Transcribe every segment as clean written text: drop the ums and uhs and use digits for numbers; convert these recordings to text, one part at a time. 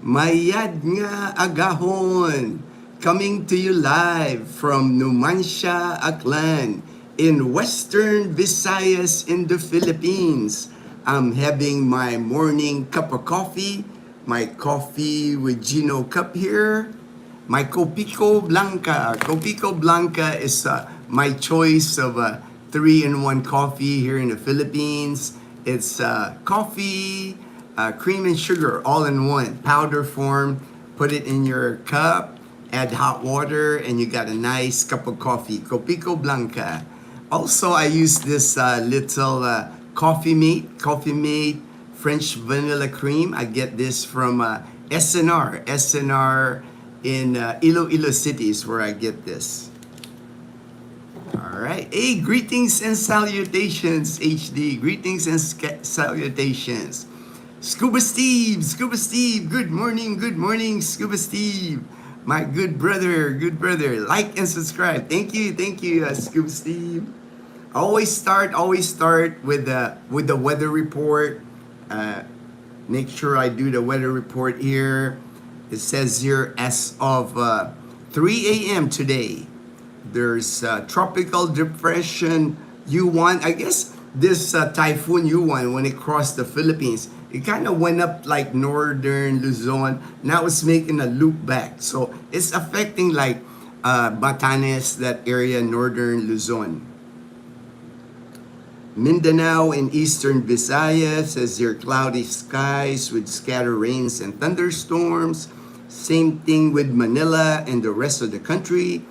Mayad nga agahon, coming to you live from Numancia, Aklan, in Western Visayas in the Philippines. I'm having my morning cup of coffee, my coffee with Gino cup here, my Copico Blanca. Copico Blanca is my choice of a 3-in-1 coffee here in the Philippines. It's coffee, cream and sugar all in one, powder form. Put it in your cup, add hot water, and you got a nice cup of coffee. Copico Blanca. Also, I use this little Coffee Mate French vanilla cream. I get this from SNR in Iloilo City is where I get this. All right. Hey, greetings and salutations, HD. Greetings and salutations. Scuba Steve. Good morning, Scuba Steve. My good brother. Like and subscribe. Thank you, Scuba Steve. Always start with the weather report. Make sure I do the weather report here. It says here as of 3 a.m. today, there's tropical depression U1. I guess this typhoon U1, when it crossed the Philippines, it kind of went up like northern Luzon. Now it's making a loop back. So it's affecting like Batanes, that area, northern Luzon. Mindanao and eastern Visayas has their cloudy skies with scattered rains and thunderstorms. Same thing with Manila and the rest of the country.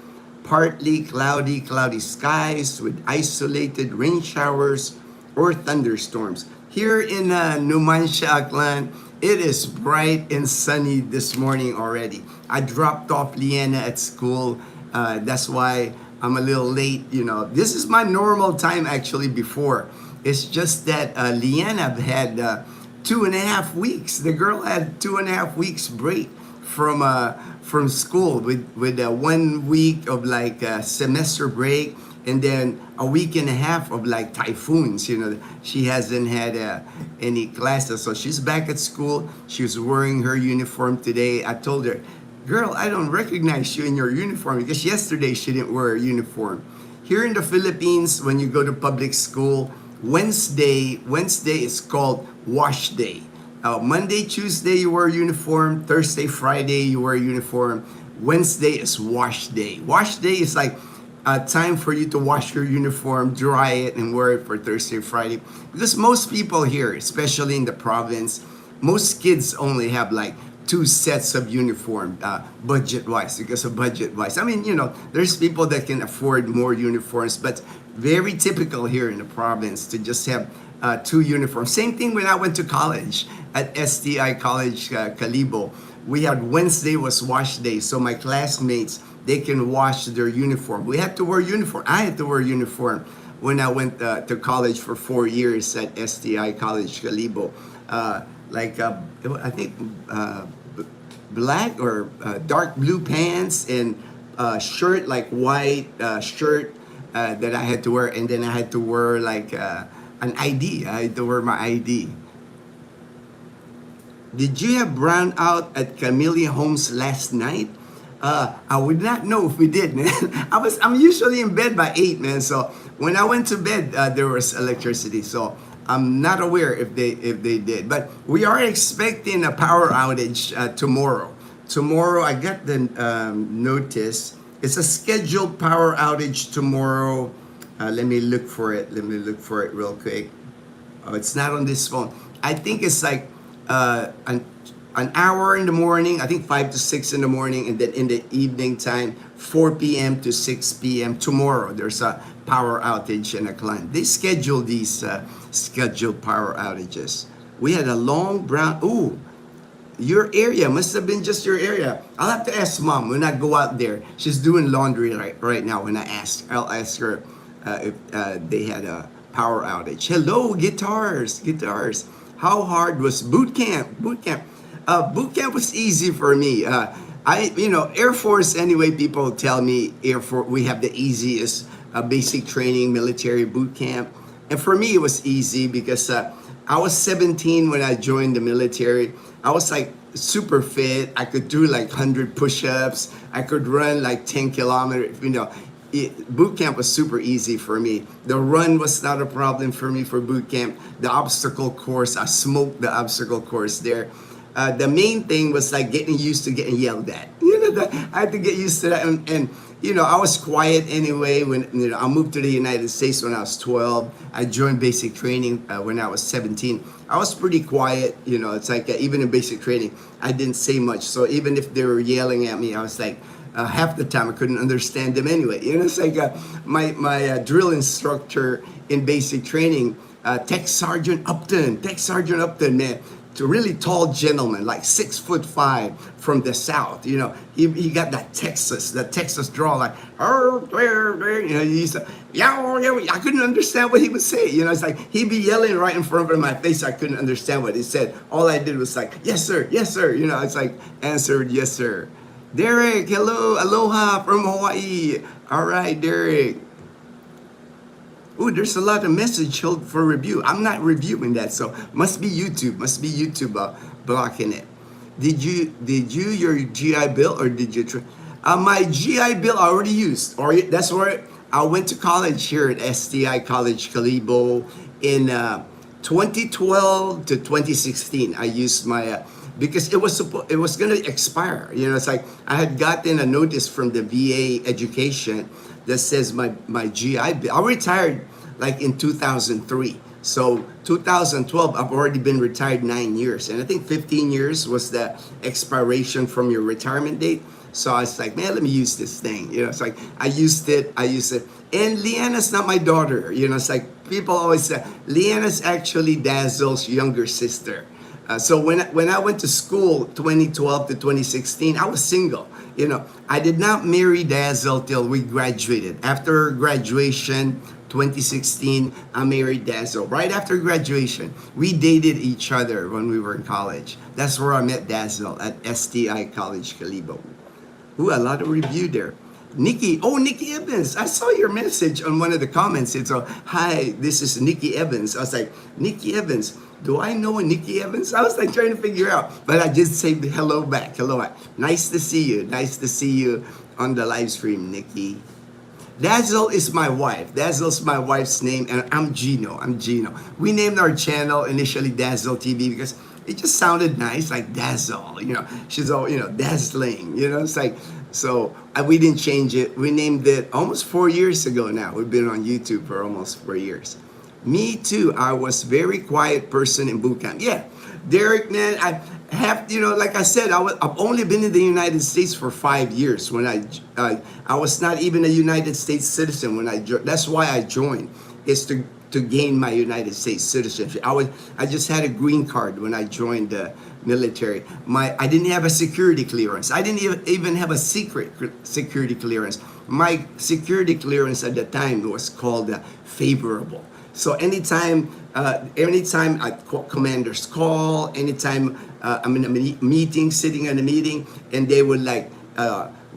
Partly cloudy skies with isolated rain showers or thunderstorms. Here in Numancia, Aklan, it is bright and sunny this morning already. I dropped off Liana at school. That's why I'm a little late. You know, this is my normal time actually before. It's just that Liana had 2.5 weeks. The girl had 2.5 weeks break from school with 1 week of like semester break, and then a week and a half of like typhoons. You know, she hasn't had any classes, so she's back at school. She was wearing her uniform today. I told her, girl, I don't recognize you in your uniform, because yesterday she didn't wear a uniform. Here in the Philippines, when you go to public school, Wednesday is called wash day. Monday, Tuesday you wear a uniform. Thursday, Friday you wear a uniform. Wednesday is wash day. Wash day is like time for you to wash your uniform, dry it, and wear it for Thursday, Friday. Because most people here, especially in the province, most kids only have like 2 sets of uniform, budget-wise, because of budget-wise. I mean, you know, there's people that can afford more uniforms, but very typical here in the province to just have 2 uniforms. Same thing when I went to college at STI College, Calibo. We had Wednesday was wash day, so my classmates, they can wash their uniform. We had to wear uniform. I had to wear uniform when I went to college for 4 years at STI College, Calibo. I think black or dark blue pants and shirt, like white shirt that I had to wear, and then I had to wear like an ID. I had to wear my ID. Did you have brownout at Camellia Homes last night? I would not know if we did, man. I'm usually in bed by 8, man. So when I went to bed, there was electricity. So I'm not aware if they did. But we are expecting a power outage tomorrow. Tomorrow, I got the notice. It's a scheduled power outage tomorrow. Let me look for it real quick. Oh, it's not on this phone. I think it's like an hour in the morning, I think 5 to 6 in the morning, and then in the evening time, 4 p.m. to 6 p.m. tomorrow, there's a power outage in Aklan. They schedule these scheduled power outages. We had a long brown, your area must have been just your area. I'll have to ask Mom when I go out there. She's doing laundry right now. When I'll ask her if they had a power outage. Hello, guitars. How hard was boot camp? Boot camp was easy for me. Air Force anyway, people tell me Air Force, we have the easiest basic training military boot camp. And for me, it was easy because I was 17 when I joined the military. I was like super fit. I could do like 100 push-ups. I could run like 10 kilometers. Boot camp was super easy for me. The run was not a problem for me for boot camp. The obstacle course, I smoked the obstacle course there. The main thing was like getting used to getting yelled at. I had to get used to that. And I was quiet anyway when I moved to the United States when I was 12. I joined basic training when I was 17. I was pretty quiet. It's like even in basic training, I didn't say much. So even if they were yelling at me, I was like, half the time I couldn't understand them anyway. It's like my drill instructor in basic training, Tech Sergeant Upton, man, a really tall gentleman, like 6'5" from the South. He got that Texas drawl, like, he used to, I couldn't understand what he would say. It's like he'd be yelling right in front of my face. I couldn't understand what he said. All I did was like, yes, sir, yes, sir. It's like answered, yes, sir. Derek, hello, aloha from Hawaii. All right, Derek. Ooh, there's a lot of message held for review. I'm not reviewing that, so must be YouTube blocking it. Did you your GI Bill or did you? My GI Bill I already used. Or that's where I went to college here at STI College Calibo in 2012 to 2016. I used my because it was going to expire. It's like I had gotten a notice from the VA education that says my GI Bill. I retired like in 2003. So 2012, I've already been retired 9 years. And I think 15 years was the expiration from your retirement date. So I was like, man, let me use this thing. It's like I used it. And Leanna's not my daughter. It's like people always say, Leanna's actually Dazzle's younger sister. So when I went to school 2012 to 2016, I was single. I did not marry Dazzle till we graduated. After graduation, 2016, I married Dazzle. Right after graduation, we dated each other when we were in college. That's where I met Dazzle, at STI College Calibo. Ooh, a lot of review there. Nikki Evans, I saw your message on one of the comments. It's hi, this is Nikki Evans. I was like, Nikki Evans, do I know a Nikki Evans? I was like trying to figure out, but I just said hello back. Nice to see you on the live stream, Nikki. Dazzle is my wife. Dazzle's my wife's name, and I'm Gino. We named our channel initially Dazzle TV because it just sounded nice, like Dazzle. She's all dazzling. It's like so. We didn't change it. We named it almost 4 years ago now. We've been on YouTube for almost 4 years. Me too. I was very quiet person in boot camp. Yeah, Derek, man, I have, like I said, I've only been in the United States for 5 years. When I was not even a United States citizen when I joined. That's why I joined, is to gain my United States citizenship. I just had a green card when I joined the military. I didn't have a security clearance. I didn't even have a secret security clearance. My security clearance at the time was called favorable. So anytime commanders call, anytime I'm in a meeting, sitting in a meeting, and they would like,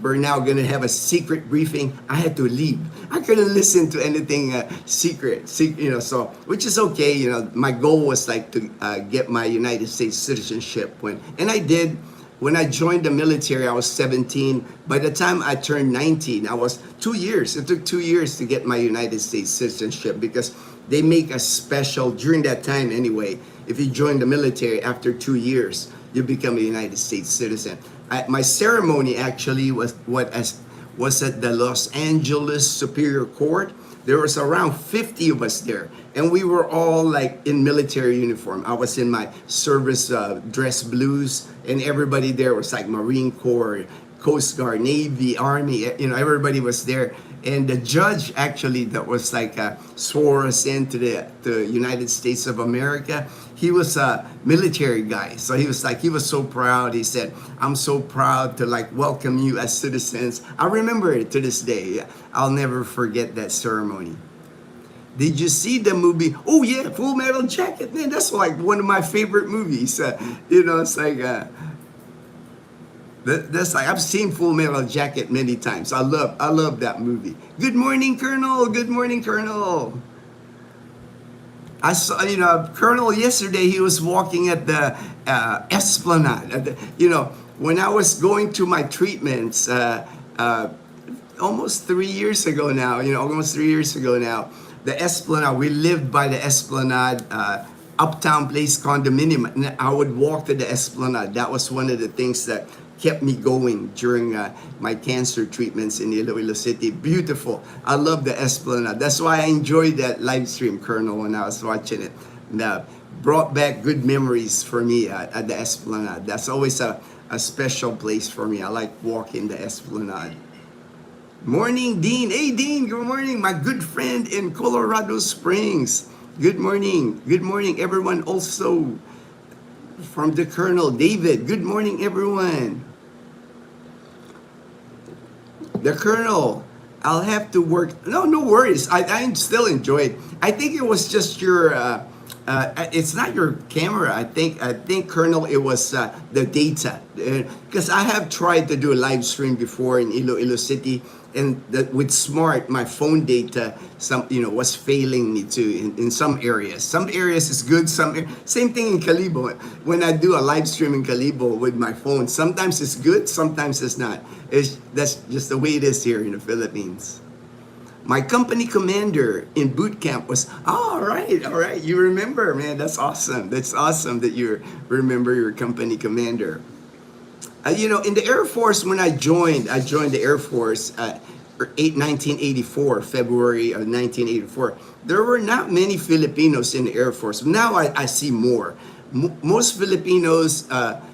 we're now going to have a secret briefing, I had to leave. I couldn't listen to anything secret, so, which is okay. My goal was like to get my United States citizenship and I did. When I joined the military, I was 17. By the time I turned 19, I was 2 years. It took 2 years to get my United States citizenship because they make a special, during that time anyway, if you join the military after 2 years, you become a United States citizen. My ceremony actually was at the Los Angeles Superior Court. There was around 50 of us there, and we were all like in military uniform. I was in my service dress blues, and everybody there was like Marine Corps, Coast Guard, Navy, Army. Everybody was there. And the judge actually that was like swore us into the United States of America. He was a military guy, so he was so proud. He said, "I'm so proud to like welcome you as citizens." I remember it to this day. I'll never forget that ceremony. Did you see the movie? Oh yeah, Full Metal Jacket, man. That's like one of my favorite movies. It's like. That's like I've seen Full Metal Jacket many times. I love that movie. Good morning, Colonel. Good morning, Colonel. I saw, Colonel yesterday, he was walking at the Esplanade. When I was going to my treatments, almost 3 years ago now, almost 3 years ago now, the Esplanade, we lived by the Esplanade, Uptown Place condominium, and I would walk to the Esplanade. That was one of the things that kept me going during my cancer treatments in Iloilo City. Beautiful. I love the Esplanade. That's why I enjoyed that live stream, Colonel, when I was watching it. And, brought back good memories for me at the Esplanade. That's always a special place for me. I like walking the Esplanade. Morning, Dean. Hey, Dean, good morning. My good friend in Colorado Springs. Good morning. Good morning, everyone. Also, from the Colonel, David. Good morning, everyone. The Colonel, I'll have to work. No, no worries. I still enjoy it. I think it was just your, it's not your camera. I think Colonel, it was the data. Because I have tried to do a live stream before in Iloilo City, and that with Smart, my phone data, was failing me too in some areas. Some areas is good. Same thing in Calibo. When I do a live stream in Calibo with my phone, sometimes it's good, sometimes it's not. That's just the way it is here in the Philippines. My company commander in boot camp was, all right. You remember, man. That's awesome. That's awesome that you remember your company commander. In the Air Force, when I joined the Air Force 1984, February of 1984. There were not many Filipinos in the Air Force. Now I see more. Most Filipinos,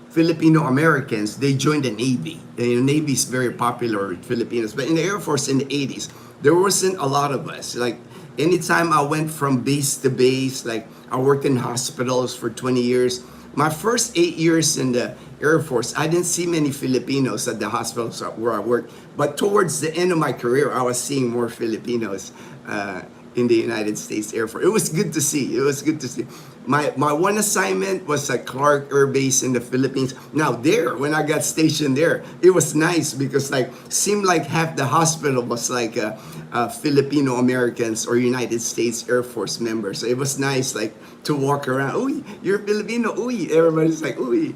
Filipino Americans, they joined the Navy. The Navy is very popular with Filipinos. But in the Air Force in the 80s, there wasn't a lot of us. Like, anytime I went from base to base, like I worked in hospitals for 20 years. My first 8 years in the Air Force, I didn't see many Filipinos at the hospitals where I worked. But towards the end of my career, I was seeing more Filipinos in the United States Air Force. It was good to see. My one assignment was at Clark Air Base in the Philippines. Now when I got stationed there, it was nice because seemed like half the hospital was Filipino Americans or United States Air Force members. So it was nice to walk around. Uy, you're Filipino. Uy, everybody's like, uy.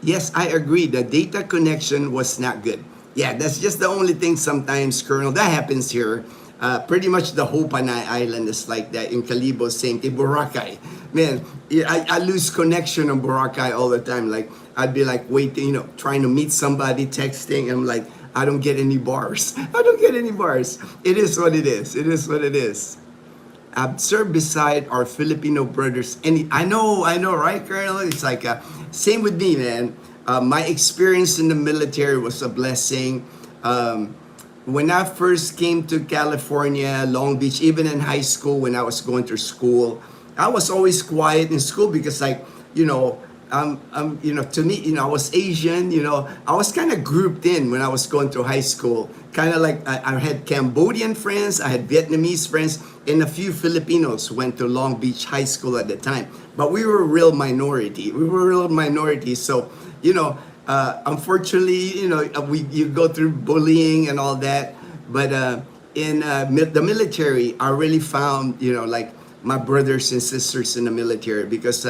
Yes, I agree. The data connection was not good. Yeah, that's just the only thing sometimes, Colonel. That happens here. Pretty much the whole Panay Island is like that. In Calibo, same thing. Boracay. Man, I lose connection on Boracay all the time. I'd be waiting, trying to meet somebody, texting, and I'm like, I don't get any bars. It is what it is. Serve beside our Filipino brothers. And I know, right, Colonel? It's same with me, man. My experience in the military was a blessing. When I first came to California, Long Beach, even in high school, when I was going to school, I was always quiet in school because, to me, I was Asian, I was kind of grouped in when I was going to high school. Kind of I had Cambodian friends, I had Vietnamese friends, and a few Filipinos went to Long Beach High School at the time. But we were a real minority. So, unfortunately, you go through bullying and all that. But in the military, I really found, my brothers and sisters in the military because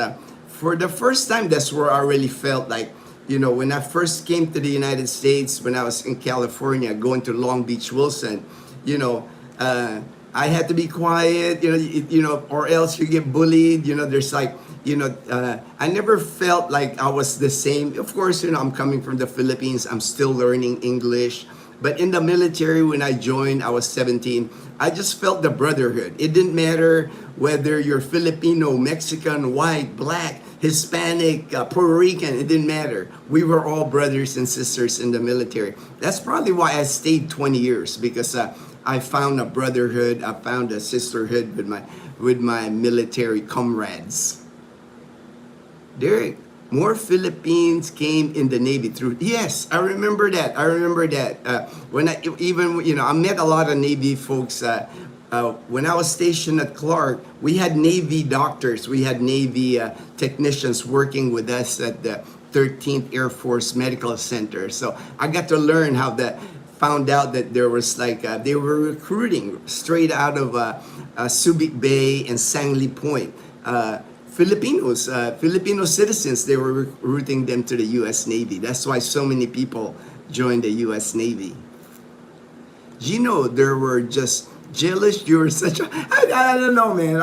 for the first time, that's where I really felt when I first came to the United States, when I was in California, going to Long Beach, Wilson, I had to be quiet, or else you get bullied. There's I never felt like I was the same. Of course, I'm coming from the Philippines. I'm still learning English. But in the military, when I joined, I was 17. I just felt the brotherhood. It didn't matter whether you're Filipino, Mexican, white, black, Hispanic, Puerto Rican. It didn't matter. We were all brothers and sisters in the military. That's probably why I stayed 20 years because I found a brotherhood. I found a sisterhood with my military comrades. Derek, more Philippines came in the Navy through. Yes, I remember that. When I met a lot of Navy folks. When I was stationed at Clark, we had Navy doctors, we had Navy technicians working with us at the 13th Air Force Medical Center. So I got to learn how the found out that there was like they were recruiting straight out of Subic Bay and Sangley Point. Filipino citizens, they were recruiting them to the U.S. Navy. That's why so many people joined the U.S. Navy. Gino, there were just jealous. You were such a, I don't know, man.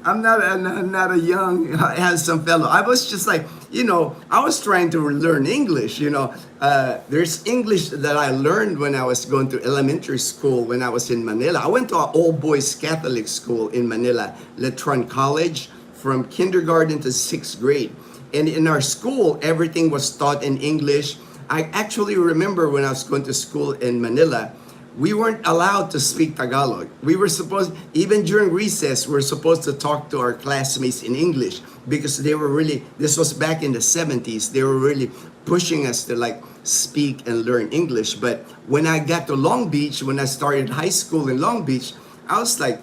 I'm not a young, handsome fellow. I was just like, I was trying to learn English, There's English that I learned when I was going to elementary school when I was in Manila. I went to an all-boys Catholic school in Manila, Letron College, from kindergarten to 6th grade. And in our school, everything was taught in English. I actually remember when I was going to school in Manila, we weren't allowed to speak Tagalog. We were supposed, even during recess, we were supposed to talk to our classmates in English because they were really, this was back in the 70s, they were really pushing us to like speak and learn English. But when I got to Long Beach, when I started high school in Long Beach, I was like,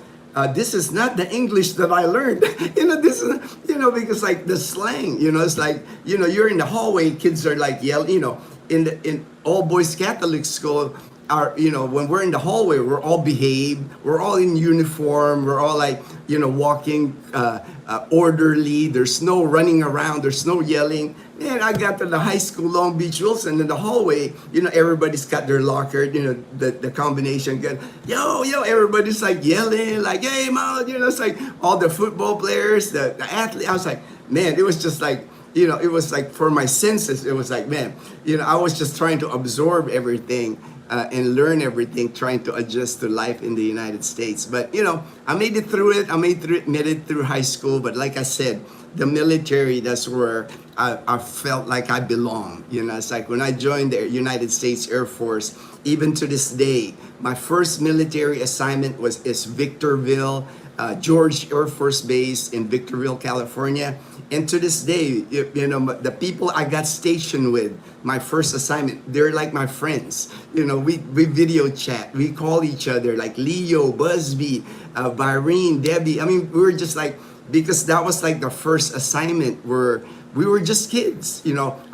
this is not the English that I learned. This is, because like the slang, it's like, you're in the hallway, kids are like yelling, in all boys Catholic school, when we're in the hallway, we're all behaved, we're all in uniform, we're all like, walking orderly, there's no running around, there's no yelling. And I got to the high school, Long Beach, Wilson, in the hallway, everybody's got their locker, the combination, yo, everybody's like yelling, like, hey, mom, it's like all the football players, the athletes. I was like, man, it was just like, it was like for my senses, it was like, man, I was just trying to absorb everything. And learn everything, trying to adjust to life in the United States. But, I made it through it. Made it through high school. But like I said, the military, that's where I felt like I belong. It's like when I joined the United States Air Force, even to this day, my first military assignment is Victorville, George Air Force Base in Victorville, California. And to this day, the people I got stationed with, my first assignment, they're like my friends. We video chat, we call each other like Leo, Busby, Byrene, Debbie. I mean, we were just like, because that was like the first assignment where we were just kids.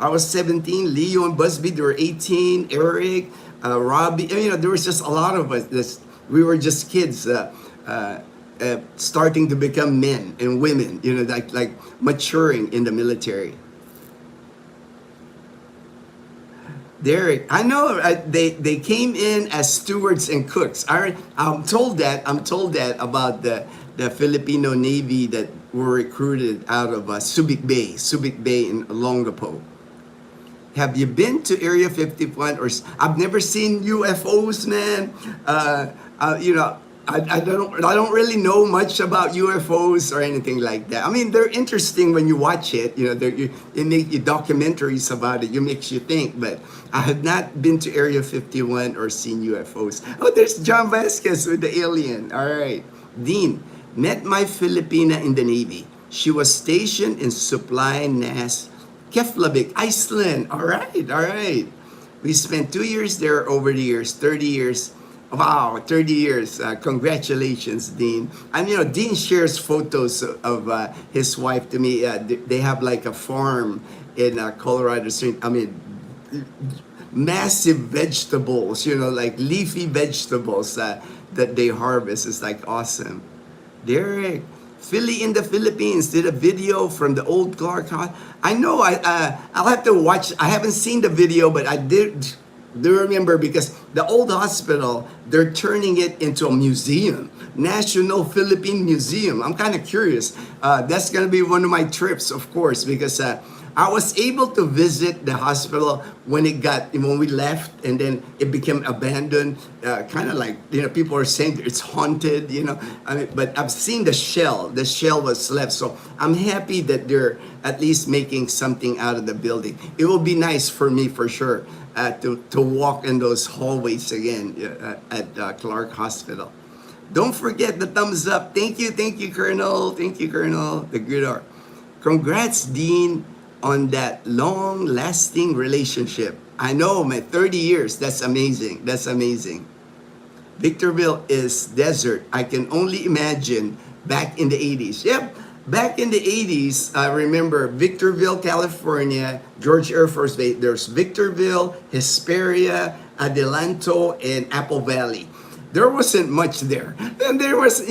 I was 17, Leo and Busby, they were 18, Eric, Robbie. There was just a lot of us. We were just kids. Starting to become men and women, like maturing in the military. Derek, I know they came in as stewards and cooks. I'm told that about the Filipino Navy that were recruited out of Subic Bay in Olongapo. Have you been to Area 51? Or I've never seen UFOs, man. I don't really know much about UFOs or anything like that. I mean, they're interesting when you watch it. It make you documentaries about it. It makes you think. But I have not been to Area 51 or seen UFOs. Oh, there's John Vasquez with the alien. All right. Dean, met my Filipina in the Navy. She was stationed in Supply NAS, Keflavik, Iceland. All right. We spent 2 years there over the years, 30 years. Wow, 30 years. Congratulations, Dean. And Dean shares photos of his wife to me. They have like a farm in Colorado Springs. I mean, massive vegetables, like leafy vegetables that they harvest. It's like awesome. Derek, Philly in the Philippines did a video from the old Clark Hospital. I know, I'll have to watch. I haven't seen the video, but I do remember because the old hospital, they're turning it into a museum, National Philippine Museum. I'm kind of curious. That's going to be one of my trips, of course, because I was able to visit the hospital when we left, and then it became abandoned. Kind of like, people are saying it's haunted, but I've seen the shell. The shell was left. So I'm happy that they're at least making something out of the building. It will be nice for me, for sure, to walk in those hallways again at Clark Hospital. Don't forget the thumbs up. Thank you, Colonel. Thank you, Colonel. The good art. Congrats, Dean, on that long-lasting relationship. I know, man, 30 years. That's amazing. That's amazing. Victorville is desert. I can only imagine back in the 80s. Yep. Back in the 80s, I remember Victorville, California, George Air Force Base. There's Victorville, Hesperia, Adelanto, and Apple Valley. There wasn't much there. And there was,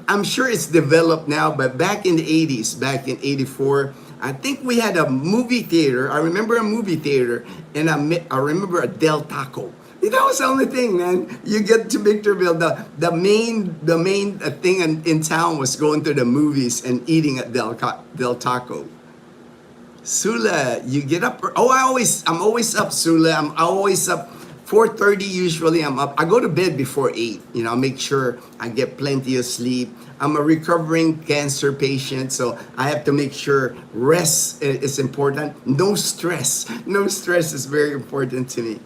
I'm sure it's developed now, but back in the 80s, back in 84, I think we had a movie theater. I remember a movie theater, and I remember a Del Taco. That was the only thing, man. You get to Victorville, the main thing in town was going to the movies and eating at Del Taco. Sula, you get up. Oh, I'm always up, Sula. I'm always up. 4:30 usually I'm up. I go to bed before 8. I make sure I get plenty of sleep. I'm a recovering cancer patient, so I have to make sure rest is important. No stress. No stress is very important to me.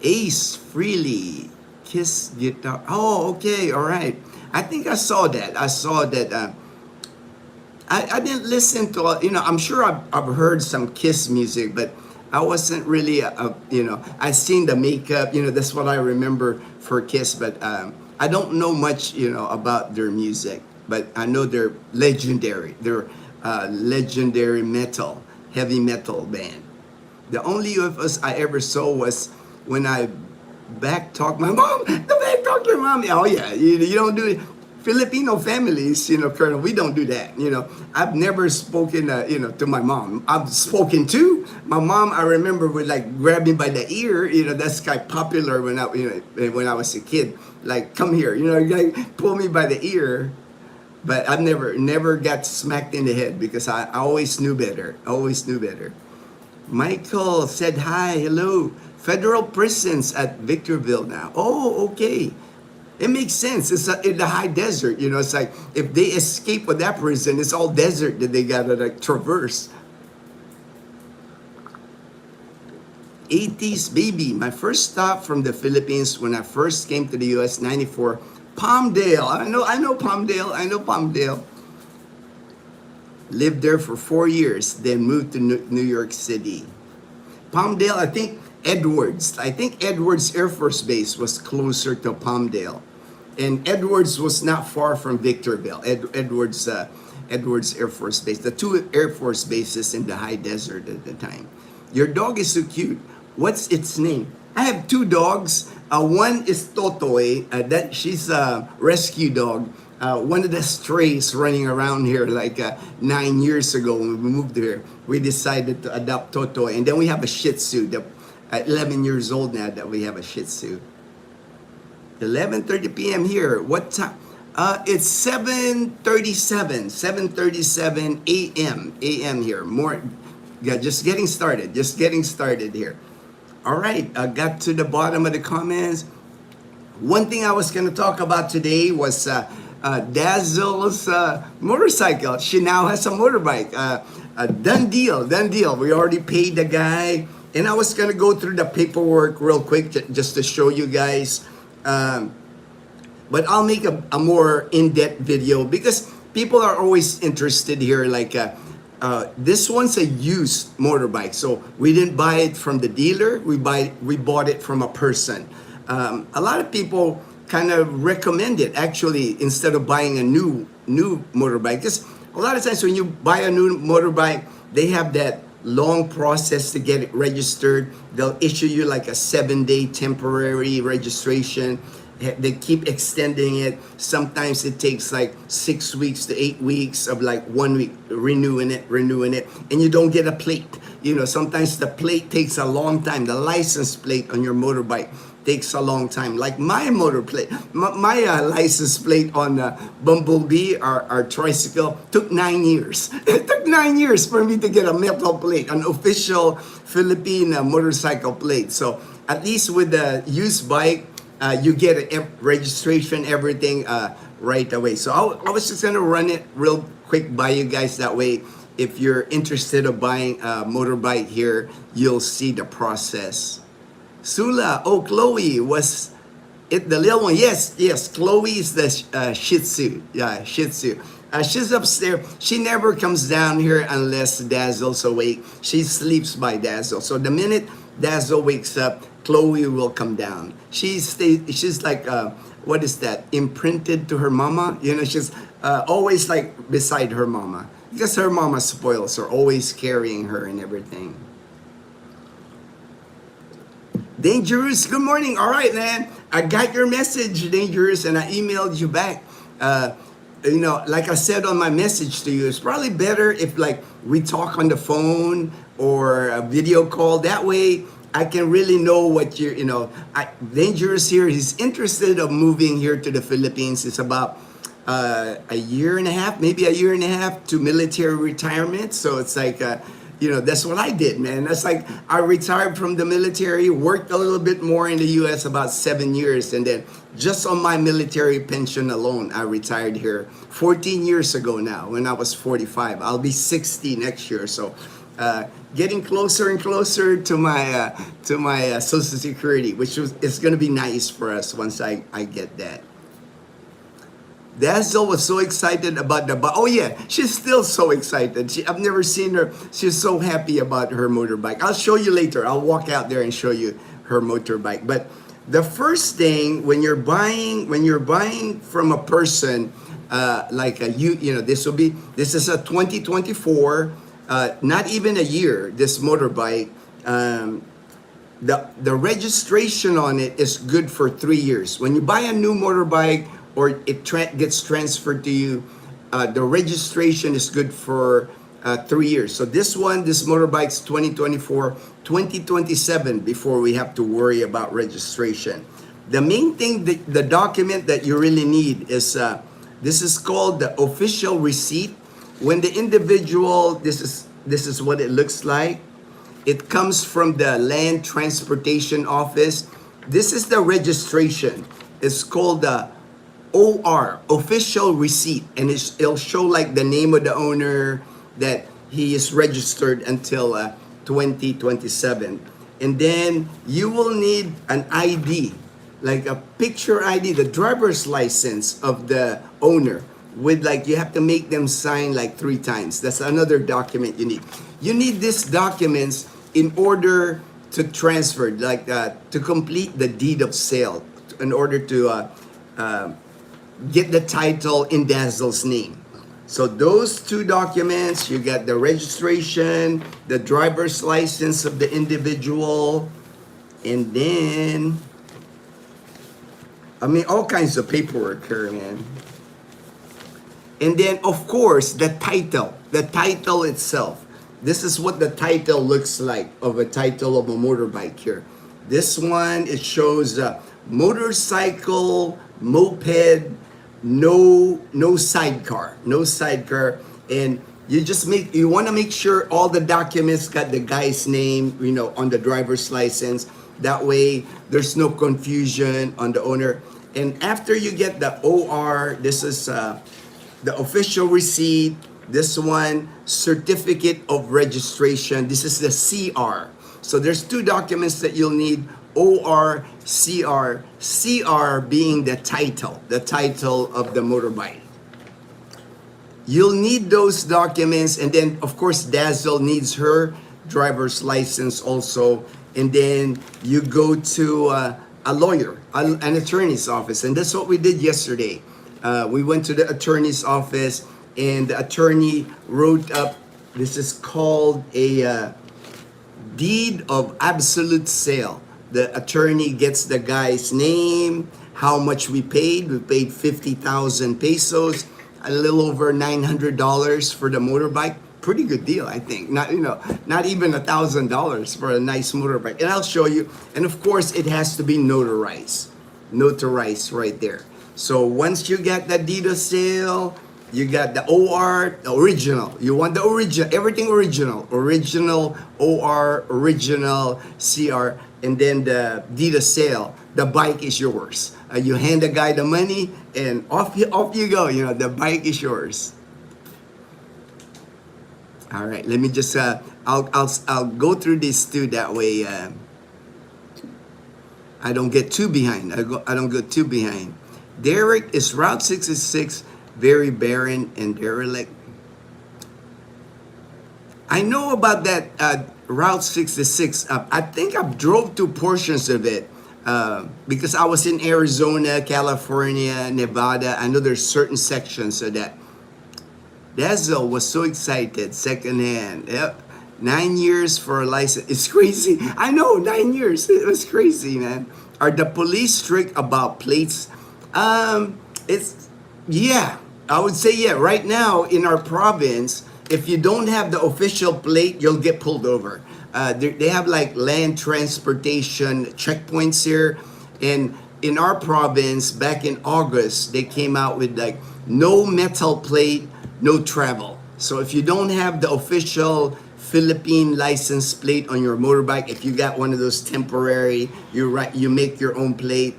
Ace Freely, Kiss Guitar. Oh, okay, all right. I think I saw that. I didn't listen to, I'm sure I've heard some Kiss music, but I wasn't really, I seen the makeup, that's what I remember for Kiss, but I don't know much, about their music, but I know they're legendary. They're legendary heavy metal band. The only UFOs I ever saw was when I backtalked my mom. The backtalk your mom. Oh yeah, you don't do it. Filipino families, Colonel, we don't do that. I've never spoken, to my mom. I've spoken to my mom. I remember would like grab me by the ear. That's kind of popular when I was a kid. Like, come here, like pull me by the ear. But I've never got smacked in the head because I always knew better. Always knew better. Michael said hi, hello. Federal prisons at Victorville now. Oh, okay. It makes sense. It's in the high desert. It's like if they escape with that prison, it's all desert that they gotta like traverse. 80s baby. My first stop from the Philippines when I first came to the US, 94. Palmdale. I know Palmdale. Lived there for 4 years, then moved to New York City. Palmdale, I think Edwards Air Force Base was closer to Palmdale. And Edwards was not far from Victorville. Edwards Air Force Base. The two Air Force bases in the high desert at the time. Your dog is so cute. What's its name? I have 2 dogs. One is Totoy. She's a rescue dog. One of the strays running around here like 9 years ago when we moved here. We decided to adopt Totoy. And then we have a Shih Tzu. 11 years old now that we have a Shih Tzu. 11:30 p.m. here. What time? It's 7:37 a.m. here. Just getting started here. All right, I got to the bottom of the comments. One thing I was going to talk about today was Dazzle's motorcycle. She now has a motorbike. Done deal. We already paid the guy. And I was going to go through the paperwork real quick just to show you guys. But I'll make a more in-depth video because people are always interested here. Like this one's a used motorbike. So we didn't buy it from the dealer. We bought it from a person. A lot of people kind of recommend it actually instead of buying a new motorbike. Because a lot of times when you buy a new motorbike, they have that long process to get it registered. They'll issue you like a 7-day temporary registration. They keep extending it. Sometimes it takes like 6 weeks to 8 weeks of like 1 week renewing it, and you don't get a plate. Sometimes the plate takes a long time. The license plate on your motorbike takes a long time. Like my my license plate on Bumblebee, our tricycle, took 9 years. It took 9 years for me to get a metal plate, an official Philippine motorcycle plate. So at least with the used bike, you get a registration, everything right away. So I was just gonna run it real quick by you guys. That way, if you're interested in buying a motorbike here, you'll see the process. Sula, Chloe, was it the little one? Yes, Chloe is the Shih Tzu. Yeah, Shih Tzu. She's upstairs. She never comes down here unless Dazzle's awake. She sleeps by Dazzle. So the minute Dazzle wakes up, Chloe will come down. She's like, what is that? Imprinted to her mama. She's always like beside her mama. Because her mama spoils her, always carrying her and everything. Dangerous, good morning. All right, man. I got your message, Dangerous, and I emailed you back. You know, like I said on my message to you, it's probably better if like we talk on the phone or a video call. That way I can really know what you're, you know, Dangerous here, he's interested of moving here to the Philippines. It's about a year and a half, maybe a year and a half to military retirement. So it's like, you know, that's what I did, man. That's like, I retired from the military, worked a little bit more in the US, about 7 years. And then just on my military pension alone, I retired here 14 years ago now when I was 45. I'll be 60 next year. So getting closer and closer to my Social Security, which is going to be nice for us once I get that. Dazzle was so excited about the bike. Oh yeah, she's still so excited. I've never seen her. She's so happy about her motorbike. I'll show you later. I'll walk out there and show you her motorbike. But the first thing when you're buying from a person, like you know, this is a 2024, not even a year. This motorbike. The registration on it is good for 3 years. When you buy a new motorbike or it gets transferred to you, the registration is good for 3 years. So this motorbike's 2024, 2027 before we have to worry about registration. The main thing, the document that you really need is, this is called the official receipt. When the individual, this is what it looks like. It comes from the Land Transportation Office. This is the registration. It's called the OR, official receipt, and it'll show like the name of the owner, that he is registered until 2027. And then you will need an ID, like a picture ID, the driver's license of the owner, with like, you have to make them sign like 3 times. That's another document you need. You need these documents in order to transfer, like to complete the deed of sale, in order to get the title in Dazzle's name. So those 2 documents, you got the registration, the driver's license of the individual, and then, I mean, all kinds of paperwork here, man. And then, of course, the title itself. This is what the title looks like, of a title of a motorbike here. This one, it shows motorcycle, moped, no sidecar, and you want to make sure all the documents got the guy's name, you know, on the driver's license. That way there's no confusion on the owner. And after you get the OR, this is the official receipt. This one, certificate of registration. This is the CR. So there's 2 documents that you'll need. OR, CR, CR being the title of the motorbike. You'll need those documents, and then of course Dazzle needs her driver's license also. And then you go to a lawyer, an attorney's office, and that's what we did yesterday. We went to the attorney's office, and the attorney wrote up, this is called a deed of absolute sale. The attorney gets the guy's name, how much we paid. We paid 50,000 pesos, a little over $900 for the motorbike. Pretty good deal, I think. Not even $1,000 for a nice motorbike. And I'll show you. And of course, it has to be notarized right there. So once you get the deed of sale, you got the OR, the original. You want the original, everything original. Original, OR, original, CR, and then the deed of sale. The bike is yours. You hand the guy the money, and off you go. You know, the bike is yours. All right, let me just, I'll go through this too. That way, I don't get too behind. I don't go too behind. Derek, is Route 66 very barren and derelict? I know about that Route 66. I think I've drove to portions of it because I was in Arizona, California, Nevada. I know there's certain sections of that. Dazzle was so excited, secondhand. Yep. 9 years for a license. It's crazy. I know, 9 years. It was crazy, man. Are the police strict about plates? It's, yeah, I would say, yeah. Right now in our province, if you don't have the official plate, you'll get pulled over. They have like land transportation checkpoints here. And in our province, back in August, they came out with like no metal plate, no travel. So if you don't have the official Philippine license plate on your motorbike, if you got one of those temporary, you make your own plate,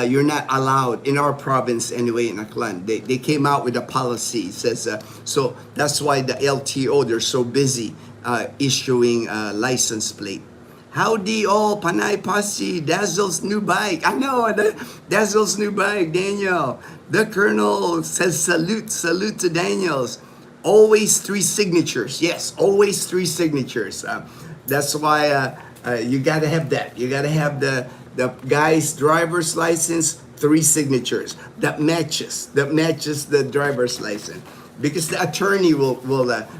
you're not allowed in our province anyway in Aklan. They came out with a policy says so that's why the LTO, they're so busy issuing license plate. Howdy all, Panay Posse, Dazzle's new bike. I know, Dazzle's new bike, Daniel. The Colonel says salute to Daniels. Always 3 signatures. Yes, always 3 signatures. That's why you gotta have that. You gotta have the guy's driver's license, 3 signatures. That matches the driver's license. Because the attorney will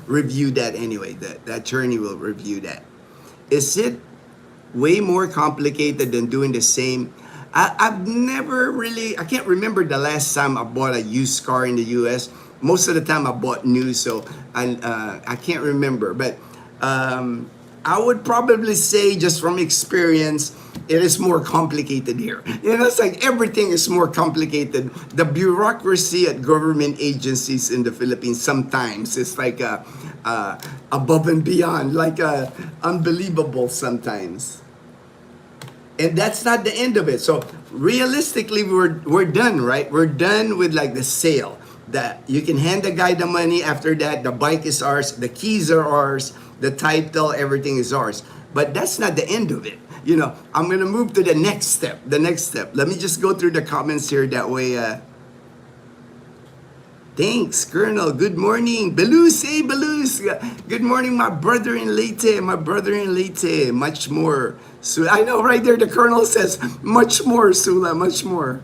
review that anyway. The attorney will review that. Is it way more complicated than doing the same? I've never really, I can't remember the last time I bought a used car in the US. Most of the time I bought new, so I can't remember. But I would probably say, just from experience, it is more complicated here. You know, it's like everything is more complicated. The bureaucracy at government agencies in the Philippines sometimes is like above and beyond, like unbelievable sometimes. And that's not the end of it. So realistically, we're done, right? We're done with like the sale. That you can hand the guy the money. After that, the bike is ours, the keys are ours, the title, everything is ours. But that's not the end of it. You know, I'm gonna move to the next step. The next step. Let me just go through the comments here. That way. Thanks, Colonel. Good morning, Belus. Hey, Belus. Good morning, my brother in Leyte. My brother in Leyte. Much more. So I know right there. The Colonel says much more, Sula. Much more.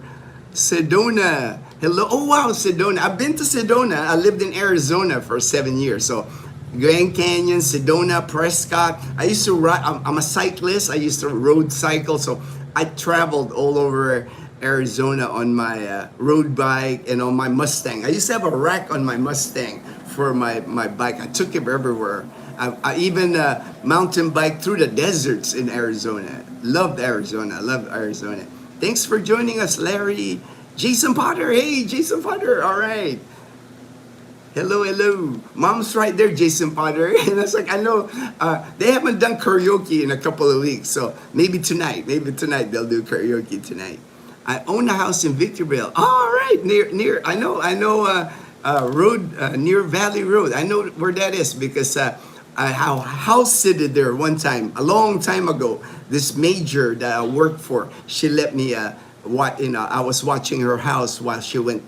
Sedona. Hello. Oh, wow, Sedona. I've been to Sedona. I lived in Arizona for 7 years. So Grand Canyon, Sedona, Prescott. I used to ride. I'm a cyclist. I used to road cycle. So I traveled all over Arizona on my road bike and on my Mustang. I used to have a rack on my Mustang for my bike. I took it everywhere. I even mountain bike through the deserts in Arizona. Loved Arizona. Loved Arizona. Thanks for joining us, Larry. Jason Potter. Hey, Jason Potter. All right. Hello, hello. Mom's right there, Jason Potter. And it's like, I know they haven't done karaoke in a couple of weeks. So maybe tonight they'll do karaoke tonight. I own a house in Victorville. All right, near. I know. Road near Valley Road. I know where that is because I house sitted there one time, a long time ago. This major that I worked for, she let me. I was watching her house while she went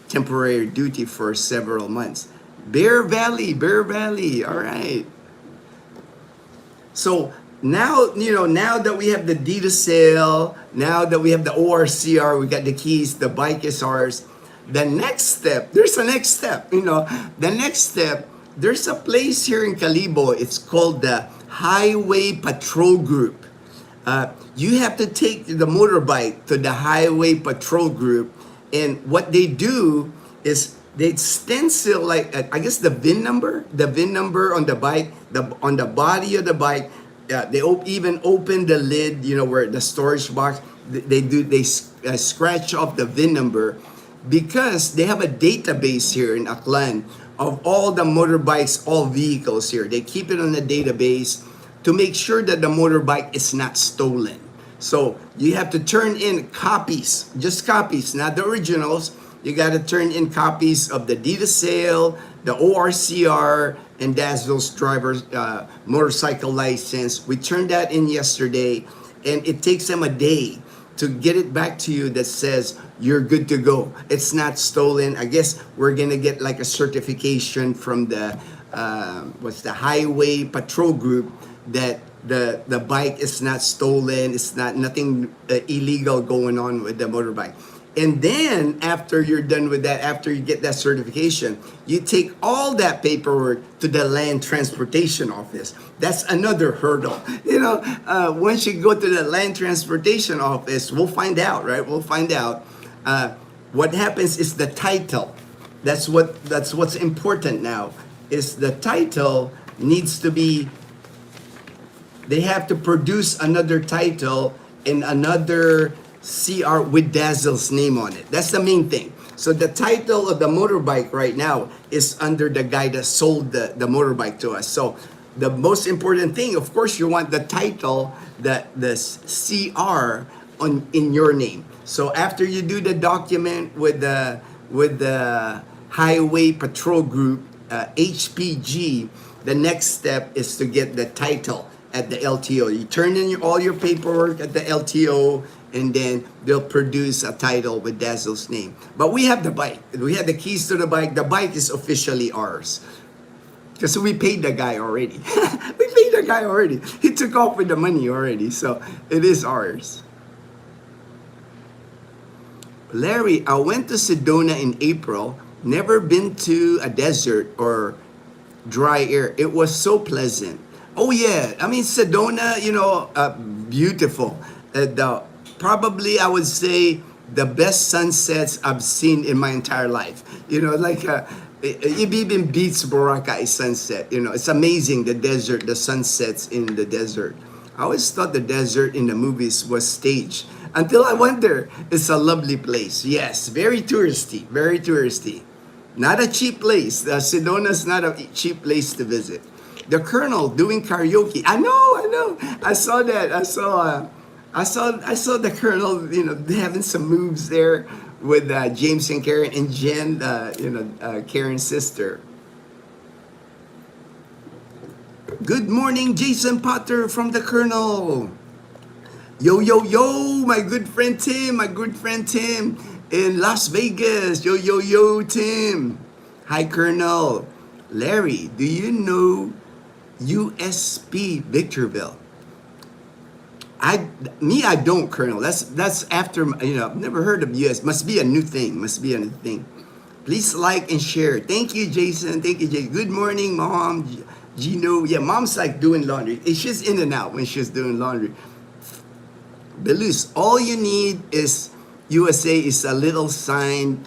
temporary duty for several months. Bear Valley. All right. So now, now that we have the deed of sale, now that we have the ORCR, we got the keys, the bike is ours. The next step, there's a next step, the next step, there's a place here in Calibo, it's called the Highway Patrol Group. You have to take the motorbike to the Highway Patrol Group, and what they do is they stencil, like, I guess the VIN number on the bike, on the body of the bike. They even open the lid, where the storage box. They scratch off the VIN number because they have a database here in Aklan of all the motorbikes, all vehicles here. They keep it on the database to make sure that the motorbike is not stolen. So you have to turn in copies, just copies, not the originals. You got to turn in copies of the deed of sale, the ORCR, and Dazzle's driver's motorcycle license. We turned that in yesterday, and it takes them a day to get it back to you that says you're good to go. It's not stolen. I guess we're gonna get like a certification from the Highway Patrol Group that the bike is not stolen. It's not nothing illegal going on with the motorbike. And then after you're done with that, after you get that certification, you take all that paperwork to the land transportation office. That's another hurdle. Once you go to the land transportation office, we'll find out, right? We'll find out. What happens is the title. That's what's important now. Is the title needs to be. They have to produce another title and another CR with Dazzle's name on it. That's the main thing. So the title of the motorbike right now is under the guy that sold the motorbike to us. So the most important thing, of course, you want the title, the CR in your name. So after you do the document with the Highway Patrol Group, HPG, the next step is to get the title at the LTO. You turn in all your paperwork at the LTO, and then they'll produce a title with Dazzle's name. But we have the bike. We have the keys to the bike. The bike is officially ours. Because we paid the guy already. We paid the guy already. He took off with the money already. So it is ours. Larry, I went to Sedona in April. Never been to a desert or dry air. It was so pleasant. Oh yeah, I mean Sedona, beautiful. Probably I would say the best sunsets I've seen in my entire life. It even beats Boracay sunset. It's amazing, the desert, the sunsets in the desert. I always thought the desert in the movies was staged until I went there. It's a lovely place. Yes, very touristy, very touristy. Not a cheap place. Sedona's not a cheap place to visit. The Colonel doing karaoke. I know. I saw that. I saw the Colonel, having some moves there with James and Karen and Jen, Karen's sister. Good morning, Jason Potter from the Colonel. Yo, my good friend Tim, in Las Vegas. Yo, Tim. Hi, Colonel. Larry, do you know USP Victorville? I don't, Colonel. That's after, I've never heard of US. Must be a new thing. Please like and share. Thank you, Jason. Good morning, Mom. Gino. Yeah, Mom's like doing laundry. She's in and out when she's doing laundry. Belus, all you need is USA is a little sign